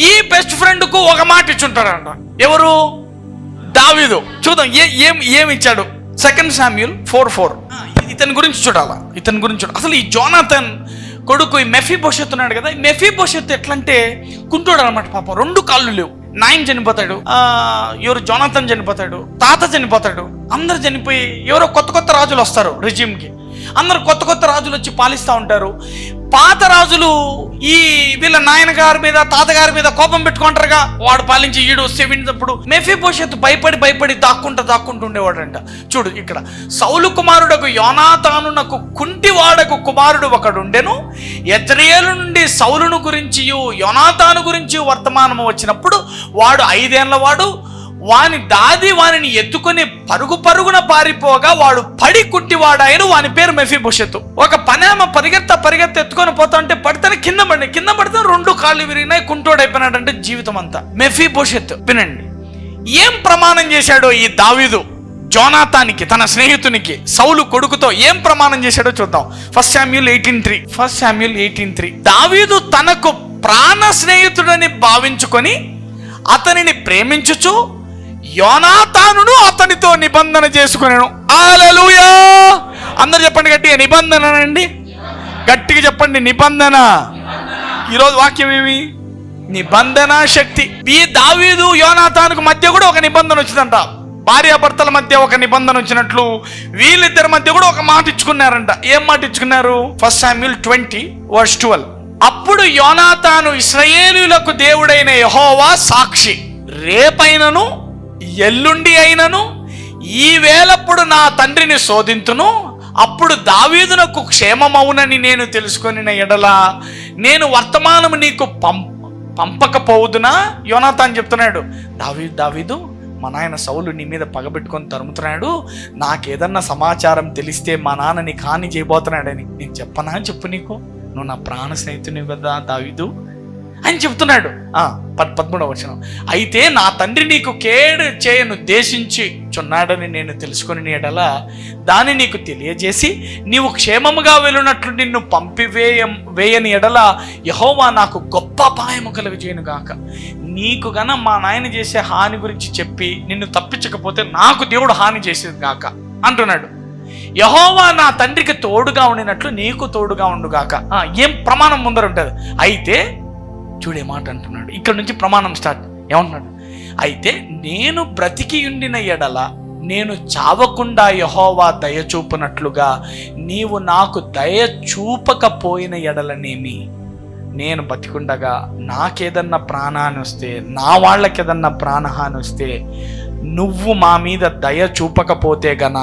ఈ బెస్ట్ ఫ్రెండ్కు ఒక మాట ఇచ్చుంటాడంట. ఎవరు? దావీదు చూద్దాం ఏమి ఇచ్చాడు. 2 శామ్యూయల్ 4:4. ఇతని గురించి చూడాలా, అసలు ఈ జోనాథన్ కొడుకు ఈ మెఫీబోషెత్ ఉన్నాడు కదా, ఈ మెఫీబోషెత్ ఎట్లంటే కుంటోడు అనమాట. పాపం 2 కాళ్ళు లేవు. నాయన చనిపోతాడు, ఎవరు జోనాథన్ చనిపోతాడు, తాత చనిపోతాడు, అందరు చనిపోయి ఎవరో కొత్త రాజులు వస్తారు రెజ్యూమ్కి. అందరు కొత్త రాజులు వచ్చి పాలిస్తూ ఉంటారు. పాత రాజులు ఈ వీళ్ళ నాయనగారి మీద తాతగారి మీద కోపం పెట్టుకుంటారుగా, వాడు పాలించి ఈడు వస్తే విన్నప్పుడు మెఫీబోషెత్ భయపడి దాక్కుంటూ ఉండేవాడంట. చూడు ఇక్కడ, సౌలు కుమారుడకు యోనాతానునకు కుంటివాడకు కుమారుడు ఒకడుండెను. యెజ్రెయేలు నుండి సౌలును గురించి యోనాతాను గురించి వర్తమానము వచ్చినప్పుడు వాడు 5 ఏళ్ల వాడు. వానిని ఎత్తుకొని పరుగున పారిపోగా వాడు పడి కుంటివాడాయను. వాని పేరు మెఫీబోషెత్. ఒక పనేమ పరిగెత్త ఎత్తుకొని పోతాంటే పడితే కింద పడితే 2 కాళ్ళు విరిగినాయి, కుంటోడైపోయినాడంటే జీవితం అంతా. మెఫీబోషెత్ వినండి, ఏం ప్రమాణం చేశాడో ఈ దావీదు జోనాతానికి, తన స్నేహితునికి, సౌలు కొడుకుతో ఏం ప్రమాణం చేశాడో చూద్దాం. 1 శామ్యూయల్ 18:3. దావీదు తనకు ప్రాణ స్నేహితుడని భావించుకొని అతనిని ప్రేమించుచు యోనాతానును అతనితో నిబంధన చేసుకునేను. హల్లెలూయా! అందరు చెప్పండి గట్టిగా, నిబంధన అండి, గట్టిగా చెప్పండి, నిబంధన. ఈరోజు వాక్యం ఏమి? నిబంధన శక్తి. ఈ దావీదు యోనాతానుకు మధ్య కూడా ఒక నిబంధన వచ్చిందంట. భార్యాభర్తల మధ్య ఒక నిబంధన వచ్చినట్లు వీళ్ళిద్దరి మధ్య కూడా ఒక మాట ఇచ్చుకున్నారంట. ఏం మాట ఇచ్చుకున్నారు? 1 శామ్యూయల్ 20:12. అప్పుడు యోనాతాను, ఇశ్రాయేలీయులకు దేవుడైన యెహోవా సాక్షి, రేపైనను ఎల్లుండి అయినను ఈ వేళప్పుడు నా తండ్రిని శోధింతును. అప్పుడు దావీదునకు క్షేమమవునని నేను తెలుసుకొని ఎడల నేను వర్తమానము నీకు పంపకపోవుదునా? యోనాతాను చెప్తున్నాడు, దావీదు మా నాయన సౌలు నీ మీద పగబెట్టుకొని తరుముతున్నాడు, నాకేదన్నా సమాచారం తెలిస్తే మా నాన్న నీకు హాని చేయబోతున్నాడని నేను చెప్పనా? చెప్పు, నీకు నువ్వు నా ప్రాణ స్నేహితుని కదా దావీదు అని చెప్తున్నాడు. 13వ వచనం, అయితే నా తండ్రి నీకు కేడు చేయను ఉద్దేశించి చున్నాడని నేను తెలుసుకుని ఎడల దాన్ని నీకు తెలియజేసి నీవు క్షేమముగా వెళ్ళినట్లు నిన్ను వేయని ఎడల యెహోవా నాకు గొప్ప అపాయము కలుగజేయును గాక. నీకు గన మా నాయన చేసే హాని గురించి చెప్పి నిన్ను తప్పించకపోతే నాకు దేవుడు హాని చేసేది గాక అంటున్నాడు. యెహోవా నా తండ్రికి తోడుగా ఉండినట్లు నీకు తోడుగా ఉండుగాక. ఏం ప్రమాణం ముందర ఉంటుంది. అయితే చూడే మాట అంటున్నాడు, ఇక్కడ నుంచి ప్రమాణం స్టార్ట్. ఏమంటున్నాడు? అయితే నేను బ్రతికి ఉండిన ఎడల నేను చావకుండా యెహోవా దయ చూపునట్లుగా నీవు నాకు దయ చూపకపోయిన ఎడలనేమి, నేను బతికుండగా నాకేదన్నా ప్రాణహాని వస్తే, నా వాళ్ళకేదన్నా ప్రాణహాని వస్తే, నువ్వు మా మీద దయ చూపకపోతే గన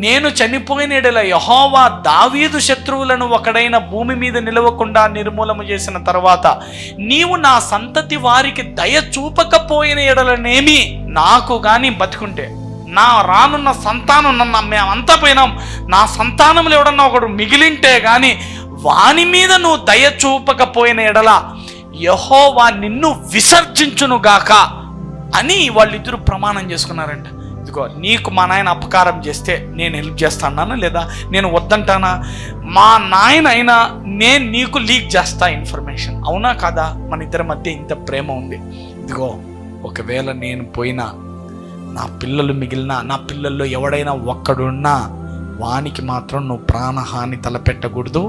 నేను చనిపోయిన ఎడల యెహోవా దావీదు శత్రువులను ఒకడైన భూమి మీద నిలవకుండా నిర్మూలన చేసిన తర్వాత నీవు నా సంతతి వారికి దయ చూపకపోయిన ఎడలనేమి, నాకు కానీ బతికుంటే నా రానున్న సంతానం, మేమంతా పోయినాం, నా సంతానంలో ఎవడన్నా ఒకడు మిగిలింటే కానీ వాని మీద నువ్వు దయ చూపకపోయిన ఎడల యెహోవా నిన్ను విసర్జించునుగాక అని వాళ్ళిద్దరూ ప్రమాణం చేసుకున్నారంట. ఇదిగో, నీకు మా నాయన అపకారం చేస్తే నేను హెల్ప్ చేస్తానా లేదా నేను వద్దంటానా? మా నాయన అయినా నేను నీకు లీక్ చేస్తా ఇన్ఫర్మేషన్, అవునా కాదా? మన ఇద్దరి మధ్య ఇంత ప్రేమ ఉంది. ఇదిగో, ఒకవేళ నేను పోయినా, నా పిల్లలు మిగిలిన, నా పిల్లల్లో ఎవడైనా ఒక్కడున్నా వానికి మాత్రం నువ్వు ప్రాణహాని తలపెట్టకూడదు,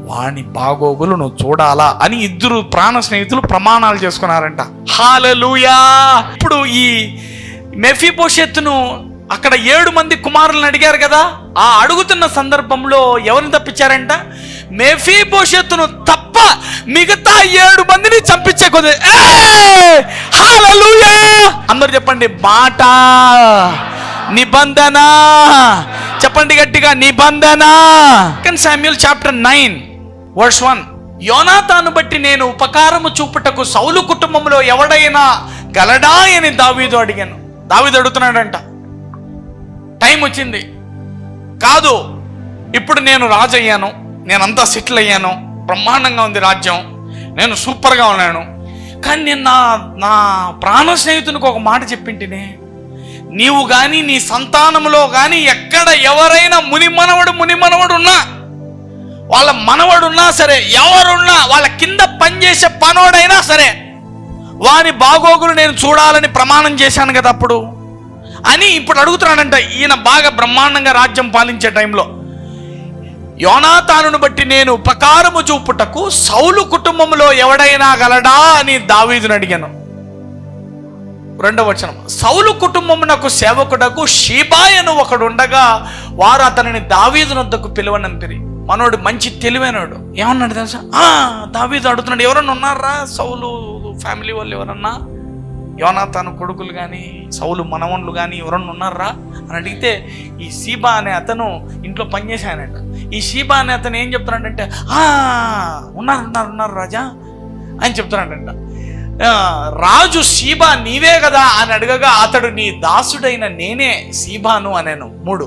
వాని బాగోగులు నువ్వు చూడాలా అని ఇద్దరు ప్రాణ స్నేహితులు ప్రమాణాలు చేసుకున్నారంట. హల్లెలూయా! ఇప్పుడు ఈ మెఫీబోషెత్తును అక్కడ 7 మంది కుమారులను అడిగారు కదా, ఆ అడుగుతున్న సందర్భంలో ఎవరిని తప్పించారంట? మెఫీబోషెత్తును తప్ప మిగతా 7 మందిని చంపించే కొద్ది. హల్లెలూయా! అందరూ చెప్పండి, మాట, నిబంధన. చెప్పండి గట్టిగా, నిబంధన. 2 శామ్యూయల్ 9:1. యోనాతాను బట్టి నేను ఉపకారము చూపుటకు సౌలు కుటుంబంలో ఎవడైనా గలడా అని దావీదు అడిగాను. దావీదు అడుగుతున్నాడంట, టైం వచ్చింది కాదు, ఇప్పుడు నేను రాజు అయ్యాను, నేనంతా సెటిల్ అయ్యాను, బ్రహ్మాండంగా ఉంది రాజ్యం, నేను సూపర్గా ఉన్నాను, కానీ నేను నా ప్రాణ స్నేహితునికి ఒక మాట చెప్పింటినే, నీవు కానీ నీ సంతానంలో కానీ ఎక్కడ ఎవరైనా మునిమనవడు ఉన్నా, వాళ్ళ మనవడున్నా సరే, ఎవరున్నా, వాళ్ళ కింద పనిచేసే పనోడైనా సరే, వాని బాగోగులు నేను చూడాలని ప్రమాణం చేశాను కదా. అప్పుడు అని ఇప్పుడు అడుగుతున్నాడంట. ఈయన బాగా బ్రహ్మాండంగా రాజ్యం పాలించే టైంలో, యోనాతానును బట్టి నేను ఉపకారము చూపుటకు సౌలు కుటుంబంలో ఎవడైనా గలడా అని దావీదును అడిగాను. 2వ వచనం, సౌలు కుటుంబమునకు సేవకుడకు షీబాయను ఒకడు ఉండగా వారు అతనిని దావీదునొద్దకు పిలువనంపిరి. మనోడు మంచి తెలివైనడు. ఏమన్నాడు తెలుసా? దావీదు అడుగుతున్నాడు, ఎవరన్నా ఉన్నారా సౌలు ఫ్యామిలీ వాళ్ళు, ఎవరన్నా యోనాతాను కొడుకులు కానీ సౌలు మనవన్లు కానీ ఎవరన్నా ఉన్నారా అని అడిగితే, ఈ షీబా అనే అతను ఇంట్లో పనిచేశానంట. ఈ షీబా అనే అతను ఏం చెప్తున్నాడంటే, ఉన్నారు రాజా అని చెప్తున్నాడంట. రాజు షీబా నీవే కదా అని అడగగా అతడు, నీ దాసుడైన నేనే షీబాను అనేను. 3,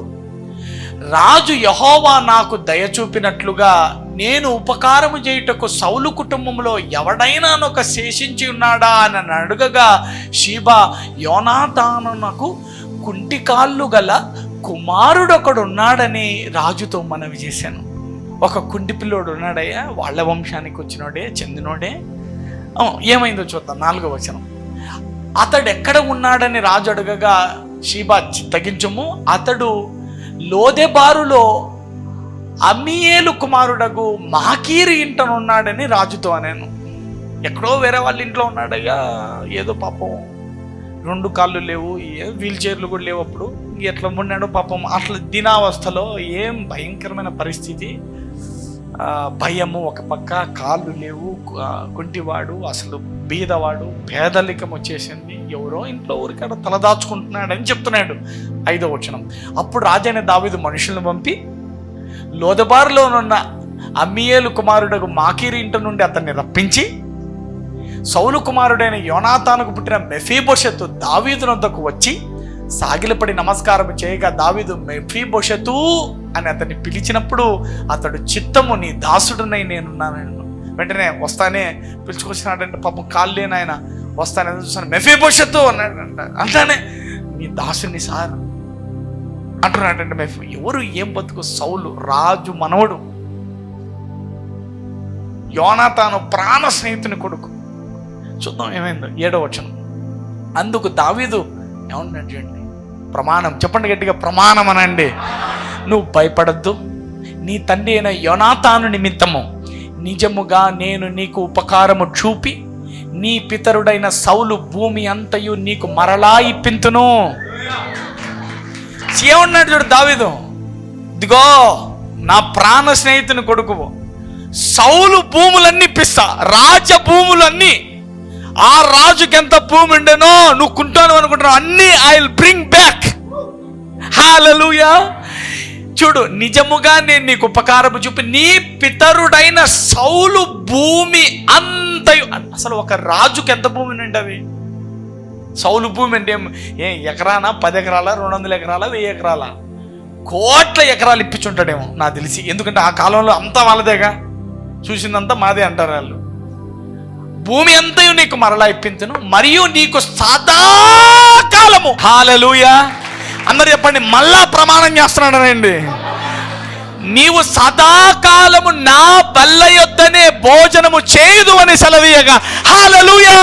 రాజు యెహోవా నాకు దయ చూపినట్లుగా నేను ఉపకారము చేయుటకు సౌలు కుటుంబంలో ఎవడైనా ఒక శేషించి ఉన్నాడా అని అడగగా షీబా, యోనాతానునకు కుంటి కాళ్ళు గల కుమారుడొకడు ఉన్నాడని రాజుతో మనవి చేశాను. ఒక కుంటి పిల్లోడు ఉన్నాడయ్యా, వాళ్ళ వంశానికి వచ్చినోడే, చెందినోడే. ఏమైందో చూద్దాం. 4వ వచనం, అతడు ఎక్కడ ఉన్నాడని రాజు అడగగా షీబా, చిత్తగించుము, అతడు లోదెబారులో అమ్మీయేలు కుమారుడగు మాకీరు ఇంటనున్నాడని రాజుతో అనేను. ఎక్కడో వేరే వాళ్ళ ఇంట్లో ఉన్నాడయ్యా, ఏదో పాపం 2 కాళ్ళు లేవు, వీల్ చైర్లు కూడా లేవు, అప్పుడు ఎట్లా ఉన్నాడో పాపం. అట్లా దినావస్థలో ఏం భయంకరమైన పరిస్థితి, భయము ఒక పక్క, కాళ్ళు లేవు, కుంటివాడు, అసలు బీదవాడు, పేదరికం వచ్చేసింది, ఎవరో ఇంట్లో ఊరికాడ తలదాచుకుంటున్నాడని చెప్తున్నాడు. 5వ వచనం, అప్పుడు రాజైన దావీదు మనుషులను పంపి లోదెబారులోనున్న అమ్మీయేలు కుమారుడకు మాకీరు ఇంట నుండి అతన్ని రప్పించి సౌలు కుమారుడైన యోనాతానుకు పుట్టిన మెఫీబోషెతు దావీదునొద్దకు వచ్చి సాగిలపడి నమస్కారం చేయగా దావీదు, మెఫీబోషెతు అని అతన్ని పిలిచినప్పుడు అతడు, చిత్తము, నీ దాసుడునై నేనున్నాను. వెంటనే వస్తానే పిలుచుకొచ్చినాడంటే, పాపం కాళ్ళు లేని ఆయన వస్తానే చూస్తాను, మెఫీబోషెతు అన్నాడంట. అంటానే, నీ దాసుని సార్ అంటున్నాడంటే. ఎవరు, ఏం బతుకు? సౌలు రాజు మనవడు, యోనాతాను ప్రాణ స్నేహితుని కొడుకు. చూద్దాం ఏమైందో. 7వ వచనం, అందుకు దావీదు ఏమన్నాడు చూడండి, ప్రమాణం చెప్పండి గట్టిగా, ప్రమాణం అనండి. నువ్వు భయపడద్దు, నీ తండ్రి అయిన యోనాతాను నిమిత్తము నిజముగా నేను నీకు ఉపకారము చూపి నీ పితరుడైన సౌలు భూమి అంతయు నీకు మరలా ఇప్పింతును. ఏమన్నాడు చూడు దావీదు, ఇదిగో నా ప్రాణ స్నేహితుని కొడుకు, సౌలు భూములన్నీ ఇప్పిస్తా, రాజ భూములన్నీ. ఆ రాజుకి ఎంత భూమి ఉండేనో నువ్వు కుంటాను అనుకుంటున్నావు, అన్నీ ఐ విల్ బ్రింగ్ బ్యాక్. హల్లెలూయా. చూడు, నిజముగా నేను నీకు ఉపకారము చూపి నీ పితరుడైన సౌలు భూమి అంతయు. అసలు ఒక రాజుకి ఎంత భూమి ఉండవి? సౌలు భూమి అంటే ఎకరానా, 10 ఎకరాల, 200 ఎకరాల, 1000 ఎకరాల, కోట్ల ఎకరాలు ఇప్పించుంటాడేమో నాకు తెలిసి. ఎందుకంటే ఆ కాలంలో అంతా వాళ్ళదేగా, చూసిందంతా మాదే అంటారు వాళ్ళు. భూమి అంతయు నీకు మరలా ఇప్పించును, మరియు నీకు సదాకాలము. హల్లెలూయా. అందరు చెప్పండి, మళ్ళా ప్రమాణం చేస్తున్నాడనండి, నీవు సదాకాలము నా బల్ల యొద్దనే భోజనము చేయదు అని సెలవీయగా. హల్లెలూయా.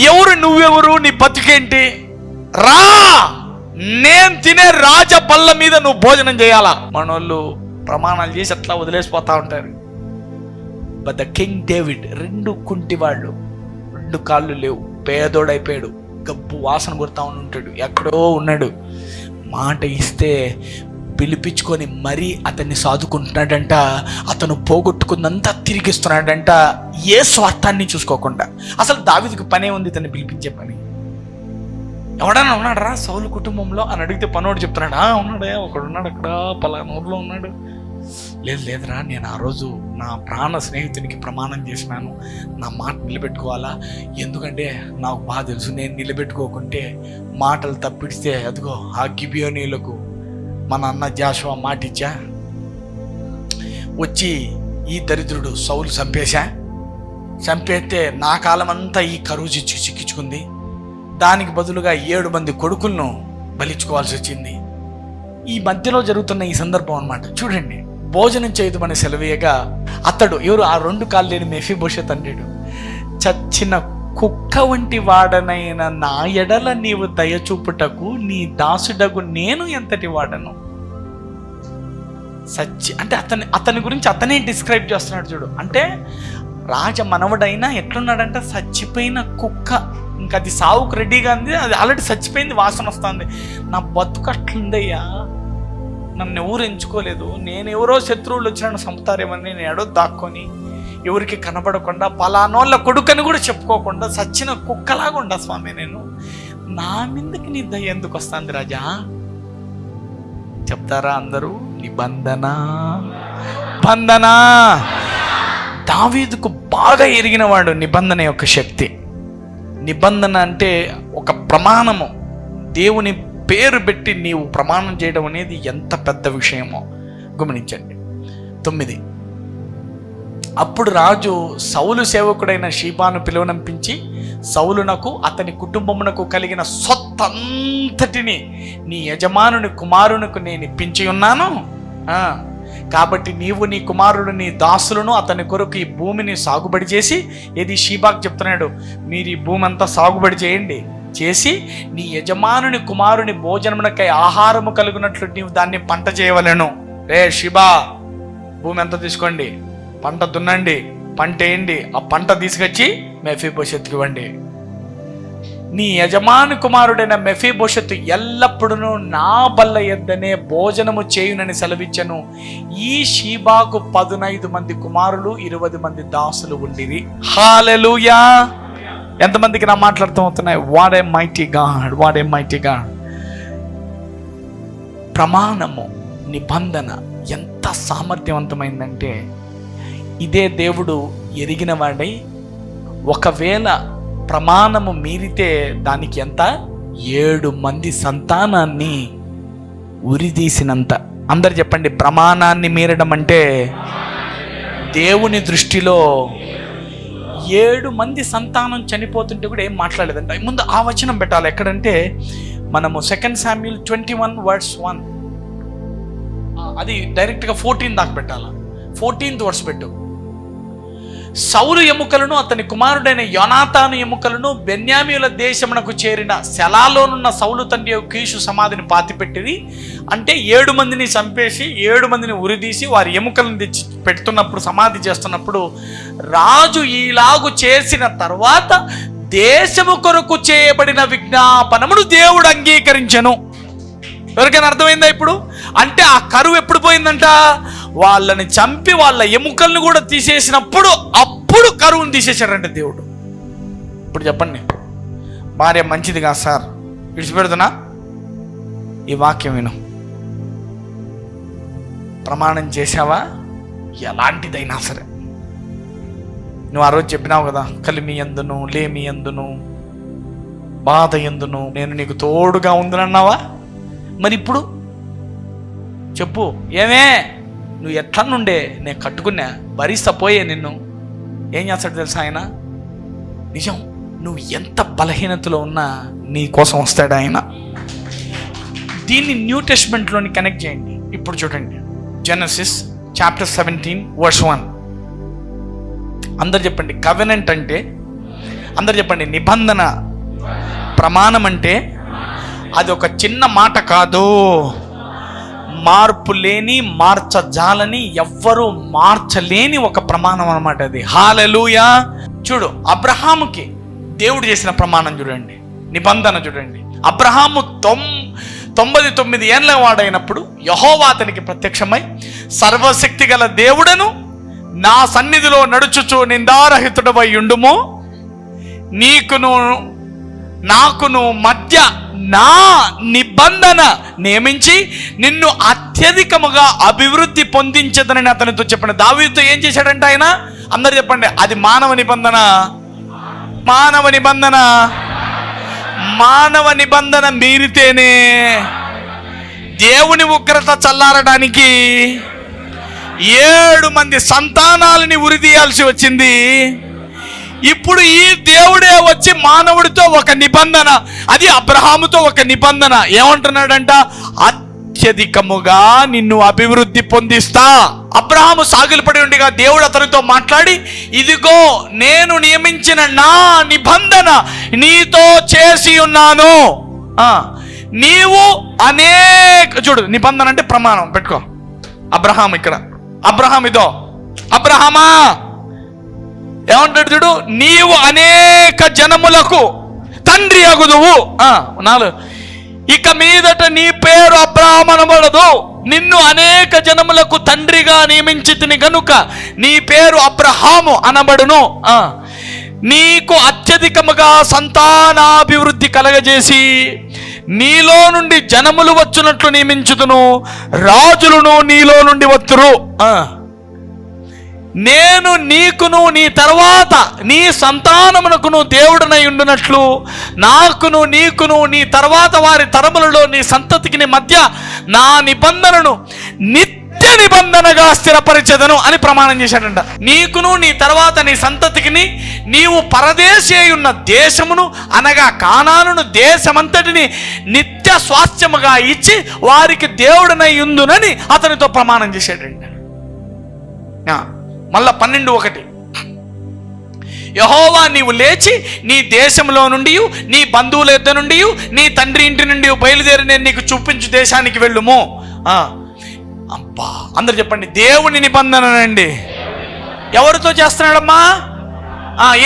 ఎవరు నువ్వెవరు, నీ బతుకేంటి? రా, నేను తినే రాజ బల్ల మీద నువ్వు భోజనం చేయాలా. మనోళ్ళు ప్రమాణాలు చేసి అట్లా వదిలేసిపోతా ఉంటారు. బట్ ద కింగ్ డేవిడ్ 2 కుంటివాళ్ళు, 2 కాళ్ళు లేవు, పేదోడైపోయాడు, గబ్బు వాసన కొడతా ఉంటాడు, ఎక్కడో ఉన్నాడు. మాట ఇస్తే పిలిపించుకొని మరీ అతన్ని సాదుకుంటున్నాడంట. అతను పోగొట్టుకుందంతా తిరిగిస్తున్నాడంట, ఏ స్వార్థాన్ని చూసుకోకుండా. అసలు దావీదుకు పనే ఉంది ఇతన్ని పిలిపించే పని. ఎవడన్నా ఉన్నాడరా సౌలు కుటుంబంలో అని అడిగితే పనోడు చెప్తున్నాడా, ఉన్నాడే, ఒకడున్నాడు అక్కడ పలానా ఊర్లో ఉన్నాడు. లేదురా, నేను ఆ రోజు నా ప్రాణ స్నేహితునికి ప్రమాణం చేసినాను, నా మాట నిలబెట్టుకోవాలా. ఎందుకంటే నాకు బాగా తెలుసు, నేను నిలబెట్టుకోకుంటే మాటలు తప్పిస్తే అదిగో ఆ గిబియోనీలకు మన అన్న జాషువా మాటిచ్చా వచ్చి ఈ దరిద్రుడు సౌలు చంపేస్తే నా కాలం అంతా ఈ కరువు చిక్కించుకుంది. దానికి బదులుగా 7 మంది కొడుకులను బలించుకోవాల్సి వచ్చింది. ఈ మధ్యలో జరుగుతున్న ఈ సందర్భం అన్నమాట. చూడండి, భోజనం చేయదుమని సెలవేయగా అతడు, ఎవరు, ఆ 2 కాళ్ళు లేని మెఫీబోషెత్ అంటాడు, చచ్చిన కుక్క వంటి వాడనైన నా ఎడల నీవు దయచూపుటకు నీ దాసుడగు నేను ఎంతటి వాడను. అంటే అతని గురించి అతనే డిస్క్రైబ్ చేస్తున్నాడు చూడు. అంటే రాజ మనవడైనా ఎట్లున్నాడంటే చచ్చిపోయిన కుక్క, ఇంకా అది సావుకు రెడీగా ఉంది, అది ఆల్రెడీ చచ్చిపోయింది, వాసన వస్తుంది. నా బతుకు అట్లుందయ్యా, నన్ను ఎవరు ఎంచుకోలేదు, నేను ఎవరో శత్రువులు వచ్చి నన్ను చంపుతారేమని నేను ఎడో దాక్కొని ఎవరికి కనబడకుండా పలానోళ్ళ కొడుకని కూడా చెప్పుకోకుండా సచ్చిన కుక్కలాగా ఉండా స్వామి నేను. నా మీదకి నీ దయ ఎందుకు వస్తుంది రాజా? చెప్తారా అందరూ? నిబంధన బంధన. దావీదుకు బాగా ఎరిగినవాడు నిబంధన యొక్క శక్తి. నిబంధన అంటే ఒక ప్రమాణము, దేవుని పేరు పెట్టి నీవు ప్రమాణం చేయడం అనేది ఎంత పెద్ద విషయమో గమనించండి. 9, అప్పుడు రాజు సౌలు సేవకుడైన షీబాను పిలువనంపించి, సౌలునకు అతని కుటుంబమునకు కలిగిన సొత్తంతటిని నీ యజమానుని కుమారునికి నేను ఇప్పించి ఉన్నాను, కాబట్టి నీవు నీ కుమారుడు నీ దాసులను అతని కొరకు ఈ భూమిని సాగుబడి చేసి, ఏది షీబాకు చెప్తున్నాడు, మీరు ఈ భూమి అంతా సాగుబడి చేయండి, చేసి నీ యజమానుని కుమారుని భోజనమునకై ఆహారము కలుగునట్లు నీవు దాన్ని పంట చేయవలెను. రే షీబా, భూమి అంతా తీసుకోండి, పంట దున్నండి, పంట వేయండి, ఆ పంట తీసుకొచ్చి మెఫీబోషెత్తుకి ఇవ్వండి. నీ యజమాని కుమారుడైన మెఫీబోషెత్తు ఎల్లప్పుడూ నా బల్ల యొద్దనే భోజనము చేయునని సెలవిచ్చను. ఈ షీబాకు 15 మంది కుమారులు, 20 మంది దాసులు ఉండిరి. హల్లెలూయా! ఎంతమందికి నా మాట్లాడుతూ అవుతున్నాయి? What a mighty God, what a mighty God. ప్రమాణము, నిబంధన ఎంత సామర్థ్యవంతమైందంటే, ఇదే దేవుడు ఎరిగిన వాడై ఒకవేళ ప్రమాణము మీరితే దానికి ఎంత 7 మంది సంతానాన్ని ఉరిదీసినంత. అందరు చెప్పండి, ప్రమాణాన్ని మీరడం అంటే దేవుని దృష్టిలో 7 మంది సంతానం చనిపోతుంటే కూడా ఏం మాట్లాడలేదంట. ముందు ఆ వచనం పెట్టాలి. ఎక్కడంటే మనము 2 శామ్యూయల్ 21:1, అది డైరెక్ట్గా 14 దాకా పెట్టాలా. 14th వర్స్ పెట్టు. సౌలు ఎముకలను అతని కుమారుడైన యోనాతాను ఎముకలను బెన్యామీయుల దేశమునకు చేరిన సెలాలోనున్న సౌలు తండ్రి కీషు సమాధిని పాతిపెట్టిరి. అంటే 7 మందిని చంపేసి 7 మందిని ఉరిదీసి వారి ఎముకలను తెచ్చి పెడుతున్నప్పుడు, సమాధి చేస్తున్నప్పుడు, రాజు ఈలాగు చేసిన తర్వాత దేశము కొరకు చేయబడిన విజ్ఞాపనమును దేవుడు అంగీకరించెను. ఎవరికైనా అర్థమైందా ఇప్పుడు? అంటే ఆ కరువు ఎప్పుడు పోయిందంట? వాళ్ళని చంపి వాళ్ళ ఎముకలను కూడా తీసేసినప్పుడు, అప్పుడు కరువును తీసేశాడంటే దేవుడు. ఇప్పుడు చెప్పండి, భార్య మంచిది కాదు సార్, విడిచిపెడుతున్నా, ఈ వాక్యం విను. ప్రమాణం చేసావా? ఎలాంటిదైనా సరే, నువ్వు ఆ రోజు చెప్పినావు కదా, కలిమి ఎందును, లేమి ఎందును, బాధ ఎందును నేను నీకు తోడుగా ఉందనన్నావా? మరి ఇప్పుడు చెప్పు, ఏమే నువ్వు ఎట్లా నుండే నేను కట్టుకున్నా, భరిస్తపోయే నిన్ను. ఏం చేస్తాడు తెలుసా ఆయన? నిజం, నువ్వు ఎంత బలహీనతలో ఉన్నా నీ కోసం వస్తాడు ఆయన. దీన్ని న్యూ టెస్ట్మెంట్లోని కనెక్ట్ చేయండి. ఇప్పుడు చూడండి, జెనసిస్ చాప్టర్ 17:1. అందరు చెప్పండి, కవెనెంట్ అంటే, అందరు చెప్పండి, నిబంధన. ప్రమాణం అంటే అది ఒక చిన్న మాట కాదు, మార్పు లేని, మార్చజాలని, ఎవ్వరూ మార్చలేని ఒక ప్రమాణం అన్నమాట అది. హల్లెలూయా! చూడు, అబ్రహాముకి దేవుడు చేసిన ప్రమాణం చూడండి, నిబంధన చూడండి. అబ్రహాము 99 ఏళ్ళ వాడైనప్పుడు యెహోవా అతనికి ప్రత్యక్షమై, సర్వశక్తి గల దేవుడను నా సన్నిధిలో నడుచుచు నిందారహితుడవై ఉండుము, నీకును నాకును మధ్య నా నిబంధన నియమించి నిన్ను అత్యధికముగా అభివృద్ధి పొందించదనని అతనితో చెప్పండి. దావీదుతో ఏం చేశాడంటే ఆయన? అందరు చెప్పండి, అది మానవ నిబంధన. మానవ నిబంధన, మానవ నిబంధన మీరితేనే దేవుని ఉగ్రత చల్లారడానికి 7 మంది సంతానాలని ఉరిదీయాల్సి వచ్చింది. ఇప్పుడు ఈ దేవుడే వచ్చి మానవుడితో ఒక నిబంధన, అది అబ్రహాముతో ఒక నిబంధన. ఏమంటున్నాడంట? అత్యధికముగా నిన్ను అభివృద్ధి పొందిస్తా. అబ్రహాము సాగిలపడి ఉండగా దేవుడు అతనితో మాట్లాడి, ఇదిగో నేను నియమించిన నా నిబంధన నీతో చేసి ఉన్నాను. నీవు చూడు, నిబంధన అంటే ప్రమాణం పెట్టుకో. అబ్రహాం ఇక్కడ, అబ్రహాం ఇదో అబ్రహామా ఏమంటాడు చూడు, నీవు అనేక జనములకు తండ్రి అగుదువు. 4, ఇక మీదట నీ పేరు అబ్రహాం అనబడదు, నిన్ను అనేక జనములకు తండ్రిగా నియమించితిని గనుక నీ పేరు అబ్రహాము అనబడును. నీకు అత్యధికముగా సంతానాభివృద్ధి కలగజేసి నీలో నుండి జనములు వచ్చునట్లు నియమించుదును, రాజులను నీలో నుండి వత్తురు. నేను నీకును నీ తర్వాత నీ సంతానమునకును దేవుడనై ఉండునట్లు నాకును నీకును నీ తర్వాత వారి తరములలో నీ సంతతికి మధ్య నా నిబంధనను నిత్య నిబంధనగా స్థిరపరిచెదను అని ప్రమాణం చేశాడంట. నీకును నీ తర్వాత నీ సంతతికి నీవు పరదేశి అయి ఉన్న దేశమును అనగా కానానును దేశమంతటిని నిత్య స్వాస్థ్యముగా ఇచ్చి వారికి దేవుడనై ఉందునని అతనితో ప్రమాణం చేశాడంట. మళ్ళా 12:1, యెహోవా నీవు లేచి నీ దేశంలో నుండి నీ బంధువుల యొద్ద నుండి నీ తండ్రి ఇంటి నుండి బయలుదేరి నేను నీకు చూపించు దేశానికి వెళ్ళుము. అబ్బా, అందరు చెప్పండి, దేవుని నిబంధనండి. ఎవరితో చేస్తున్నాడమ్మా?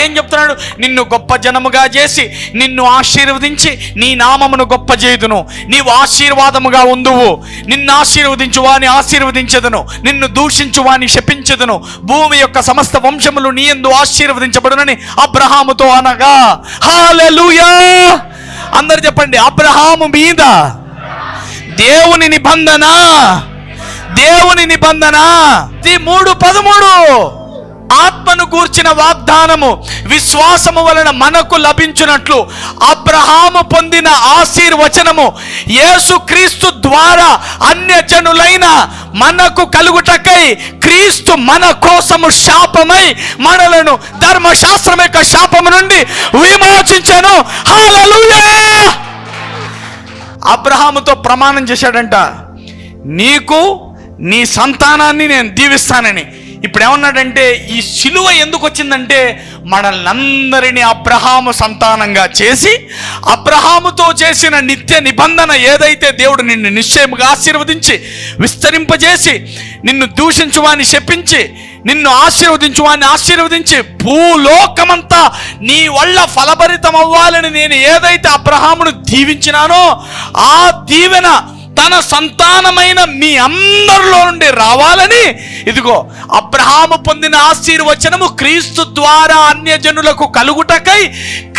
ఏం చెప్తున్నాడు? నిన్ను గొప్ప జనముగా చేసి నిన్ను ఆశీర్వదించి నీ నామమును గొప్ప చేయుదును, నీవు ఆశీర్వాదముగా ఉందువు, నిన్ను ఆశీర్వదించు వాని ఆశీర్వదించెదను, నిన్ను దూషించు వాని శపించెదను, భూమి యొక్క సమస్త వంశములు నీ యందు ఆశీర్వదించబడునని అబ్రహాముతో అనగా. హల్లెలూయా! అందరు చెప్పండి, అబ్రహాము మీద దేవుని నిబంధన, దేవుని నిబంధన. 3:13 ఆత్మను గూర్చిన వాగ్దానము విశ్వాసము వలన మనకు లభించునట్లు అబ్రహాము పొందిన ఆశీర్వచనము యేసుక్రీస్తు ద్వారా అన్యజనులైన మనకు కలుగుటకై క్రీస్తు మన కోసము శాపమై మనలను ధర్మశాస్త్రం యొక్క శాపము నుండి విమోచించెను. హల్లెలూయా! అబ్రహాముతో ప్రమాణం చేశాడంట, నీకు నీ సంతానాన్ని నేను దీవిస్తానని. ఇప్పుడు ఏమన్నాడంటే, ఈ శిలువ ఎందుకు వచ్చిందంటే మనల్నందరినీ అబ్రహాము సంతానంగా చేసి అబ్రహాముతో చేసిన నిత్య నిబంధన ఏదైతే దేవుడు నిన్ను నిశ్చయముగా ఆశీర్వదించి విస్తరింపజేసి నిన్ను దూషించువాని శపించి నిన్ను ఆశీర్వదించువాన్ని ఆశీర్వదించి భూలోకమంతా నీ వల్ల ఫలభరితం అవ్వాలని నేను ఏదైతే అబ్రహామును దీవించినానో ఆ దీవెన తన సంతానమైన మీ అందరిలో నుండి రావాలని ఇదిగో అబ్రహాము పొందిన ఆశీర్వచనము క్రీస్తు ద్వారా అన్యజనులకు కలుగుటకై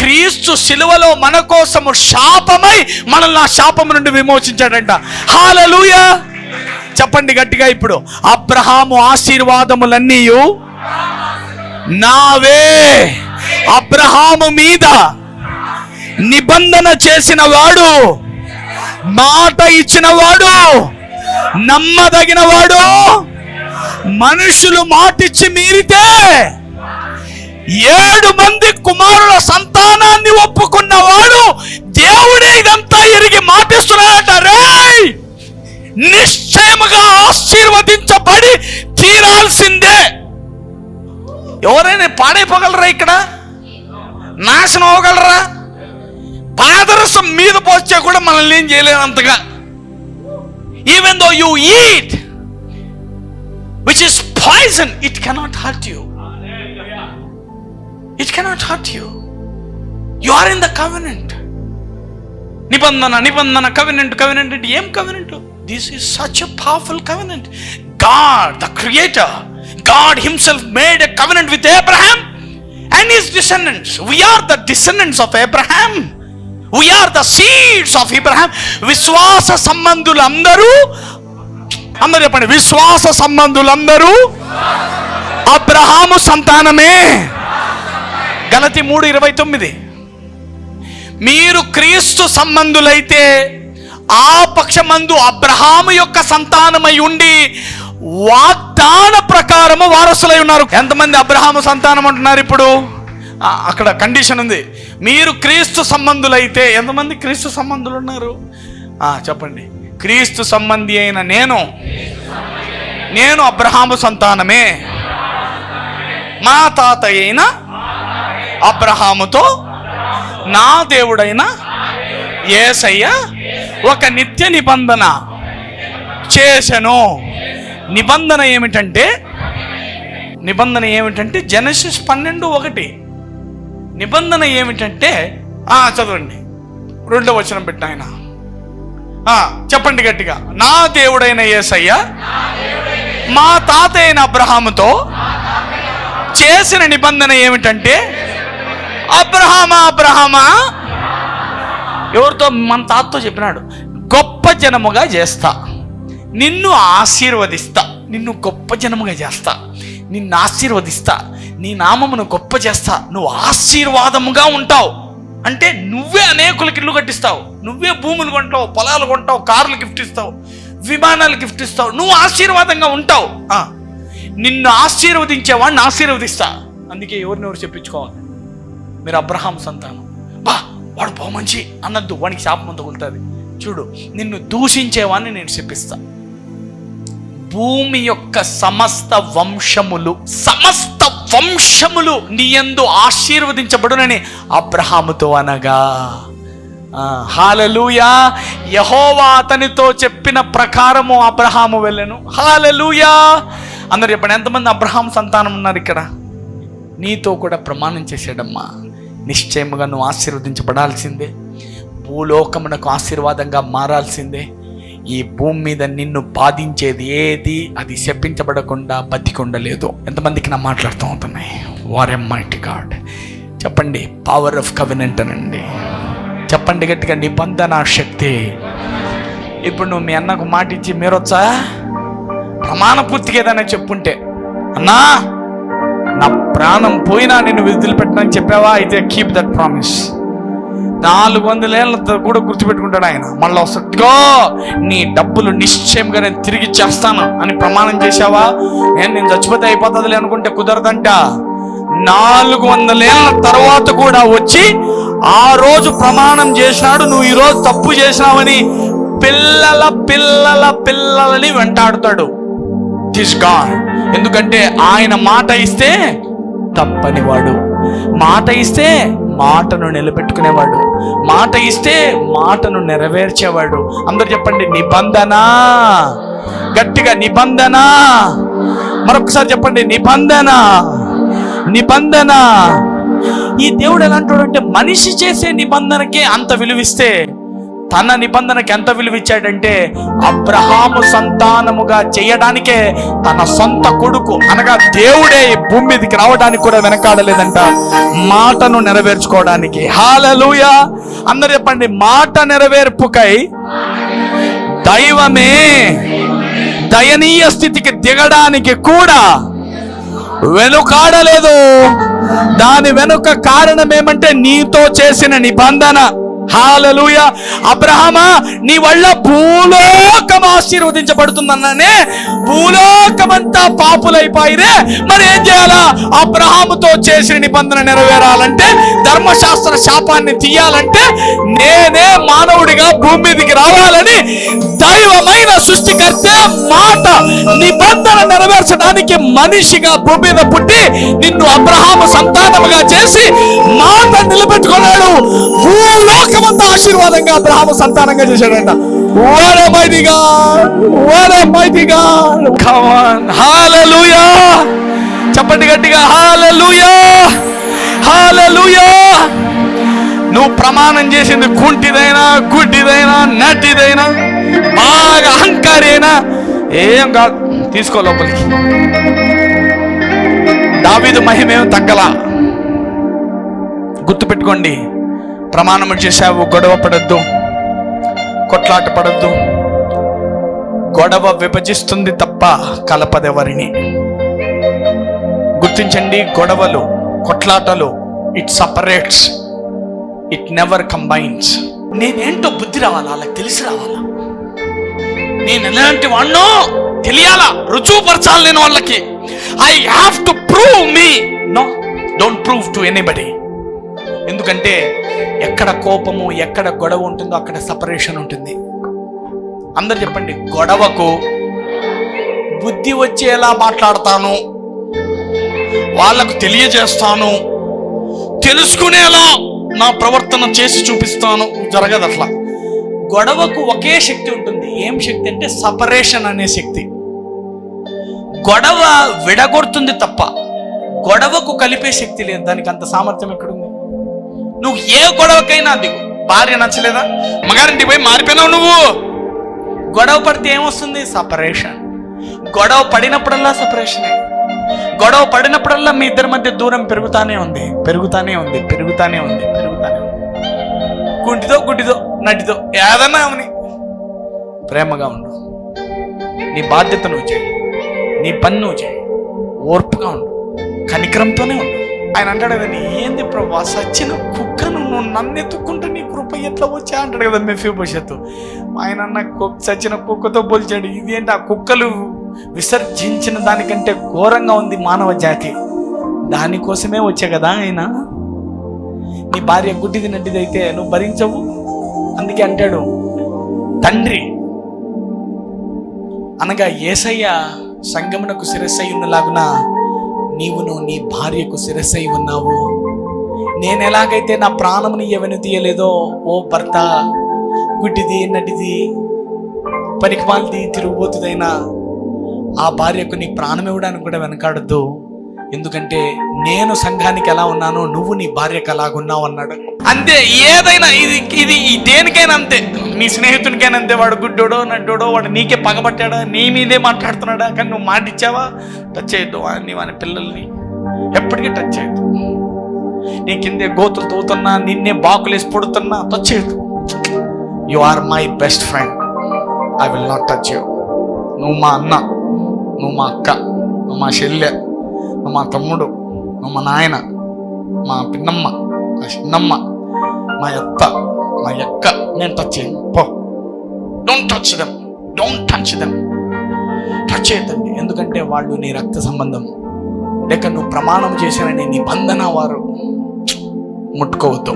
క్రీస్తు శిలువలో మన కోసము శాపమై మనల్ని ఆ శాపము నుండి విమోచించాడంట. హల్లెలూయా! చెప్పండి గట్టిగా ఇప్పుడు, అబ్రహాము ఆశీర్వాదములన్నీ నావే. అబ్రహాము మీద నిబంధన చేసిన వాడు, మాట ఇచ్చిన వాడు, నమ్మదగిన వాడు, మనుషులు మాటిచ్చి మీరితే 7 మంది కుమారుల సంతానాన్ని ఒప్పుకున్నవాడు దేవుడే ఇదంతా ఎరిగి మాటిస్తున్నాడట. రేయ్, నిశ్చయముగా ఆశీర్వదించబడి తీరాల్సిందే. ఎవరైనా పాడైపోగలరా? ఇక్కడ నాశనం అవ్వగలరా? పాదరసం మీద పోస్తే కూడా మనల్ని ఏం చేయలేనంతగా. Even though you eat which is poison, it cannot hurt you. It cannot hurt you. You are in the covenant. నిబంధన నిబంధన కవెనెంట్ కవెనెంట్ అంటే ఏం covenant? This is such a powerful covenant. God the creator, God himself made a covenant with Abraham and his descendants. We are the descendants of Abraham. We are the seeds of Abraham. విశ్వాస సంబంధులందరూ, అందరూ చెప్పండి, విశ్వాస సంబంధులందరూ అబ్రహాము సంతానమే. గలతీ 3:29. మీరు క్రీస్తు సంబంధులైతే ఆ పక్షమందు అబ్రహాము యొక్క సంతానమై ఉండి వాగ్దాన ప్రకారము వారసులై ఉన్నారు. ఎంతమంది అబ్రహాము సంతానం అంటున్నారు? ఇప్పుడు అక్కడ కండిషన్ ఉంది, మీరు క్రీస్తు సంబంధులైతే. ఎంతమంది క్రీస్తు సంబంధులు ఉన్నారు? చెప్పండి. క్రీస్తు సంబంధి అయిన నేను నేను అబ్రహాము సంతానమే, మా తాత అయిన అబ్రహాముతో నా దేవుడైన యేసయ్య ఒక నిత్య నిబంధన చేసెను. నిబంధన ఏమిటంటే జెనసిస్ 12:1. నిబంధన ఏమిటంటే చదవండి, 2వ వచనం పెట్టిన ఆయన. చెప్పండి గట్టిగా. నా దేవుడైన యేసయ్య మా తాత అయిన అబ్రహాముతో చేసిన నిబంధన ఏమిటంటే, అబ్రహామా ఎవరితో? మన తాతతో చెప్పినాడు, గొప్ప జనముగా చేస్తా, నిన్ను ఆశీర్వదిస్తా, నిన్ను గొప్ప జనముగా చేస్తా, నిన్ను ఆశీర్వదిస్తా, నీ నామమును గొప్ప చేస్తా, నువ్వు ఆశీర్వాదముగా ఉంటావు. అంటే నువ్వే అనేకులకి ఇల్లు కట్టిస్తావు, నువ్వే భూములు కొంటావు, పొలాలు కొంటావు, కార్లు గిఫ్ట్ ఇస్తావు, విమానాలు గిఫ్ట్ ఇస్తావు, నువ్వు ఆశీర్వాదంగా ఉంటావు. నిన్ను ఆశీర్వదించేవాడిని ఆశీర్వదిస్తా. అందుకే ఎవరినెవరు చెప్పించుకోవాలి, మీరు అబ్రహాం సంతానం, వాడు బహు మంచి అన్నద్దు, వాడికి శాపం తగులుతుంది. చూడు, నిన్ను దూషించేవాడిని నేను శపిస్తా. భూమి యొక్క సమస్త వంశములు నీ యందు ఆశీర్వదించబడునని అబ్రహాముతో అనగా, హల్లెలూయా. యెహోవా అతనితో చెప్పిన ప్రకారము అబ్రహాము వెళ్ళెను. హల్లెలూయా. అందరు చెప్పండి, ఎంతమంది అబ్రహాం సంతానం ఉన్నారు ఇక్కడ? నీతో కూడా ప్రమాణం చేశాడమ్మా, నిశ్చయముగా నువ్వు ఆశీర్వదించబడాల్సిందే, భూలోకమునకు ఆశీర్వాదంగా మారాల్సిందే. ఈ భూమి మీద నిన్ను బాధించేది ఏది అది శపించబడకుండా బతికుండలేదు. ఎంతమందికి నా మాట్లాడుతూ అవుతున్నాయి? What a mighty God. చెప్పండి, పవర్ ఆఫ్ కవెనెంట్ అనండి. చెప్పండి గట్టిగా, నిబంధన శక్తి. ఇప్పుడు నువ్వు మీ అన్నకు మాట ఇచ్చి మీరొచ్చా ప్రమాణ పూర్తిగా ఏదైనా చెప్పుంటే, అన్నా నా ప్రాణం పోయినా నేను వదిలిపెట్టనని చెప్పావా? అయితే కీప్ దట్ ప్రామిస్. 400 ఏళ్ళ కూడా గుర్తుపెట్టుకుంటాడు ఆయన. మళ్ళీ వస్తాడుగో, నీ డబ్బులు నిశ్చయంగా నేను తిరిగి చేస్తాను అని ప్రమాణం చేశావా? నేను చచ్చిపోతే అయిపోతుందిలే అనుకుంటే కుదరదంట. 400 ఏళ్ళ తర్వాత కూడా వచ్చి ఆ రోజు ప్రమాణం చేసినాడు, నువ్వు ఈరోజు తప్పు చేసినావని పిల్లలని వెంటాడుతాడు. This God. ఎందుకంటే ఆయన మాట ఇస్తే తప్పనివాడు, మాట ఇస్తే మాటను నిలబెట్టుకునేవాడు, మాట ఇస్తే మాటను నెరవేర్చేవాడు. అందరు చెప్పండి, నిబంధన. గట్టిగా నిబంధన. మరొకసారి చెప్పండి, నిబంధన. ఈ దేవుడు ఎలాంటి అంటే, మనిషి చేసే నిబంధనకే అంత విలువిస్తే తన నిబంధనకి ఎంత విలువ ఇచ్చాడంటే, అబ్రహాము సంతానముగా చేయడానికే తన సొంత కొడుకు అనగా దేవుడే భూమి మీదకి రావడానికి కూడా వెనకాడలేదంట, మాటను నెరవేర్చుకోవడానికి. హల్లెలూయా. అందరు చెప్పండి, మాట నెరవేర్పుకై దైవమే దయనీయ స్థితికి దిగడానికి కూడా వెనుకాడలేదు. దాని వెనుక కారణం ఏమంటే, నీతో చేసిన నిబంధన. హల్లెలూయా. అబ్రహామా, నీ వల్ల భూలోకం ఆశీర్వదించబడుతుందన్నానే, భూలోకమంతా పాపులైపోయిరే. మరి ఏం చేయాలా? అబ్రహాముతో చేసిన నిబంధన నెరవేరాలంటే, ధర్మశాస్త్ర శాపాన్ని తీయాలంటే, నేనే మానవుడిగా భూమి మీదకి రావాలని దైవమైన సృష్టికర్త మాట నిబంధన నెరవేర్చడానికి మనిషిగా భూమి మీద పుట్టి నిన్ను అబ్రహాము సంతానముగా చేసి మాట నిలబెట్టుకున్నాడు. భూలోకమంతా ఆశీర్వాదంగా అబ్రహాము సంతానంగా చేశాడంట. What a mighty God! What a mighty God! Come on! Hallelujah! చెప్పండి గట్టిగా, హల్లెలూయా, హల్లెలూయా. నువ్వు ప్రమాణం చేసింది కుంటిదైనా, గుడ్డిదైనా, నటిదైనా, బాగా అహంకారి అయినా ఏం కాదు, తీసుకో లోపలికి. దావీదు మహిమేం తగ్గలా. గుర్తుపెట్టుకోండి, ప్రమాణం చేశావు, గొడవ పడద్దు, కొట్లాట పడద్దు. గొడవ విభజిస్తుంది తప్ప కలపదెవరిని. గుర్తించండి, గొడవలు, కొట్లాటలు, it separates, it never combines. నేనేంటో బుద్ధి రావాలా, వాళ్ళకి తెలిసి రావాలా, నేను ఎలాంటి వాడినో తెలియాలా, రుజువుపరచాలి నేను వాళ్ళకి. I have to prove me. No, don't prove to anybody. ఎందుకంటే ఎక్కడ కోపము, ఎక్కడ గొడవ ఉంటుందో అక్కడ సపరేషన్ ఉంటుంది. అందరు చెప్పండి, గొడవకు బుద్ధి వచ్చేలా మాట్లాడతాను, వాళ్ళకు తెలియజేస్తాను, తెలుసుకునేలా నా ప్రవర్తన చేసి చూపిస్తాను. జరగదు అట్లా. గొడవకు ఒకే శక్తి ఉంటుంది. ఏం శక్తి అంటే సపరేషన్ అనే శక్తి. గొడవ విడగొడుతుంది తప్ప గొడవకు కలిపే శక్తి లేదు. దానికి అంత సామర్థ్యం ఎక్కడుంది? నువ్వు ఏ గొడవకైనా దిగు. భార్య నచ్చలేదా, మగారింటికి పోయి మారిపోయినావు నువ్వు. గొడవ పడితే ఏమొస్తుంది? సపరేషన్. గొడవ పడినప్పుడల్లా సపరేషనే. గొడవ పడినప్పుడల్లా మీ ఇద్దరి మధ్య దూరం పెరుగుతానే ఉంది. గుడ్డిదో నటిదో ఏదన్నా అవని ప్రేమగా ఉండు. నీ బాధ్యత నువ్వు చేయి, నీ పని నువ్వు చేయి, ఓర్పుగా ఉండు, కనికరంతోనే ఉండు. ఆయన అంటాడు కదా, నీ ఏంది ప్రభా సచ్చిన కుక్కను నువ్వు నన్ను ఎత్తుక్కుంటే నీ కృప ఎట్లా వచ్చా అంటాడు కదా మెఫీబోషెతు. ఆయన సచ్చిన కుక్కతో పోల్చాడు. ఇదేంటి, ఆ కుక్కలు విసర్జించిన దానికంటే ఘోరంగా ఉంది మానవ జాతి. దానికోసమే వచ్చా కదా ఆయన. నీ భార్య గుడ్డిది నడ్డిది అయితే నువ్వు భరించవు. అందుకే అంటాడు, తండ్రి అనగా యేసయ్య సంగమునకు శిరస్సై ఉన్నలాగున నీవును నీ భార్యకు శిరస్సై ఉన్నావు. నేను ఎలాగైతే నా ప్రాణముని ఎవరిని తీయలేదో, ఓ భర్త, గుడ్డిది నడ్డిది పనికిమాలిది తిరుగుబోతుదైనా ఆ భార్యకు నీ ప్రాణం ఇవ్వడానికి కూడా వెనకాడద్దు. ఎందుకంటే నేను సంఘానికి ఎలా ఉన్నానో నువ్వు నీ భార్యకు అలాగున్నావు అన్నాడు. అంతే. ఏదైనా ఇది దేనికైనా అంతే. నీ స్నేహితునికైనా అంతే. వాడు గుడ్డోడో నడ్డోడో వాడు నీకే పగబట్టాడా, నీ మీదే మాట్లాడుతున్నాడా, కానీ నువ్వు మాట ఇచ్చావా? టచ్ చేయొద్దు వాడిని, వాని పిల్లల్ని ఎప్పటికీ టచ్ చేయొద్దు. నీ కిందే గోతులు తవ్వుతున్నా, నిన్నే బాకులేసి పొడుతున్నా టచ్ చేయొద్దు. You are my best friend, I will not touch you. నువ్వు మా అన్న, నువ్వు మా అక్క, నువ్వు మా చెల్లె, నువ్వు మా తమ్ముడు, నువ్వు మా నాయన, మా పిన్నమ్మ, మా చిన్నమ్మ, మా అత్త, మా అక్క. నేను టచ్ చేయను. పో. Don't touch them, don't touch them. Touch చేయొద్దండి. ఎందుకంటే వాళ్ళు నీ రక్త సంబంధం. లేక నువ్వు ప్రమాణం చేసిన నీ నిబంధన వారు. ముట్టుకోవద్దు.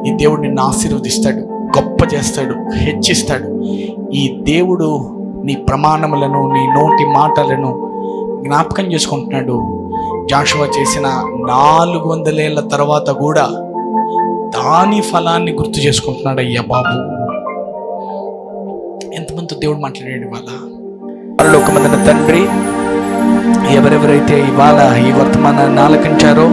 ఈ దేవుడు నిన్ను ఆశీర్వదిస్తాడు, గొప్ప చేస్తాడు, హెచ్చిస్తాడు. ఈ దేవుడు నీ ప్రమాణములను, నీ నోటి మాటలను జ్ఞాపకం చేసుకుంటున్నాడు. జాషువా చేసిన 400 ఏళ్ల తర్వాత కూడా దాని ఫలాన్ని గుర్తు చేసుకుంటున్నాడు. అయ్యా బాబు, ఎంతమంది దేవుడు మాట్లాడాడు ఇవాళ. పరలోకమందున్న తండ్రి, ఎవరెవరైతే ఇవాళ ఈ వర్తమానాన్ని ఆలకించారో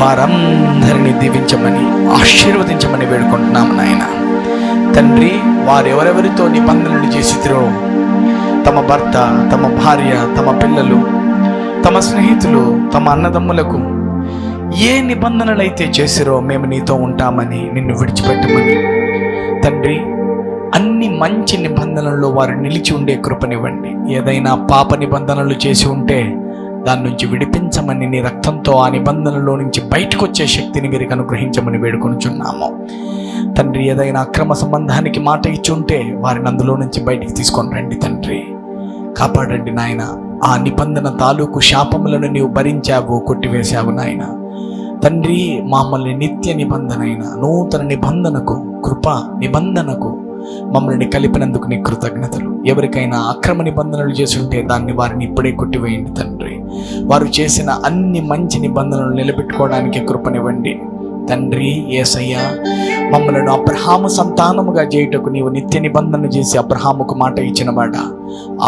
వారందరినీ దీవించమని, ఆశీర్వదించమని వేడుకుంటున్నాము నాయన. తండ్రి, వారెవరెవరితో నిబంధనలు చేసిరో, తమ భర్త, తమ భార్య, తమ పిల్లలు, తమ స్నేహితులు, తమ అన్నదమ్ములకు ఏ నిబంధనలు అయితే చేసిరో మేము నీతో ఉంటామని, నిన్ను విడిచిపెట్టమని తండ్రి, అన్ని మంచి నిబంధనల్లో వారు నిలిచి ఉండే కృపనివ్వండి. ఏదైనా పాప నిబంధనలు చేసి ఉంటే దాని నుంచి విడిపించమని, నీ రక్తంతో ఆ నిబంధనలో నుంచి బయటకు వచ్చే శక్తిని వీరికి అనుగ్రహించమని వేడుకొనుచున్నాము తండ్రి. ఏదైనా అక్రమ సంబంధానికి మాట ఇచ్చి ఉంటే వారిని అందులో నుంచి బయటికి తీసుకొని రండి తండ్రి. కాపాడండి నాయన. ఆ నిబంధన తాలూకు శాపములను నీవు భరించావు, కొట్టివేశావు నాయన తండ్రి. మమ్మల్ని నిత్య నిబంధనైన నూతన నిబంధనకు, కృప నిబంధనకు మమ్మల్ని కలిపినందుకు నీ కృతజ్ఞతలు. ఎవరికైనా అక్రమ నిబంధనలు చేసి ఉంటే దాన్ని వారిని ఇప్పుడే కొట్టివేయండి తండ్రి. వారు చేసిన అన్ని మంచి నిబంధనలు నిలబెట్టుకోవడానికి కృపనివ్వండి తండ్రి. యేసయ్య, మమ్మలను అబ్రహాము సంతానముగా చేయుటకు నీవు నిత్య నిబంధన చేసి అబ్రహాముకు మాట ఇచ్చిన మాట,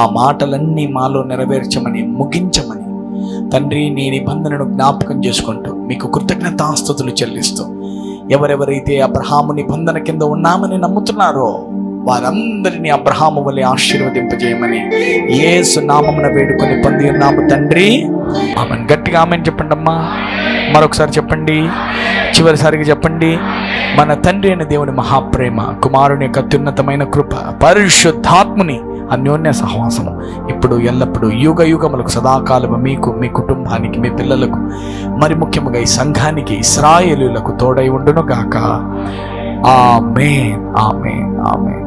ఆ మాటలన్నీ మాలో నెరవేర్చమని, ముగించమని తండ్రి, నీ నిబంధనను జ్ఞాపకం చేసుకుంటూ మీకు కృతజ్ఞతాస్తుతులు చెల్లిస్తూ, ఎవరెవరైతే అబ్రహాము నిబంధన కింద ఉన్నామని నమ్ముతున్నారో వారందరినీ అబ్రహాము వలె ఆశీర్వదింపజేయమని యేసు నామమున వేడుకొని పొంది ఉన్నాము తండ్రి. ఆమెను. గట్టిగా ఆమెను చెప్పండి అమ్మా. మరొకసారి చెప్పండి, చివరిసారిగా చెప్పండి. మన తండ్రి అయిన దేవుని మహాప్రేమ, కుమారుని యొక్క అత్యున్నతమైన కృప, పరిశుద్ధాత్ముని అన్యోన్య సహవాసము ఇప్పుడు ఎల్లప్పుడూ యుగ యుగములకు సదాకాలము మీకు, మీ కుటుంబానికి, మీ పిల్లలకు, మరి ముఖ్యంగా ఈ సంఘానికి, ఇశ్రాయేలీయులకు తోడై ఉండును గాక. ఆమేన్, ఆమేన్, ఆమేన్.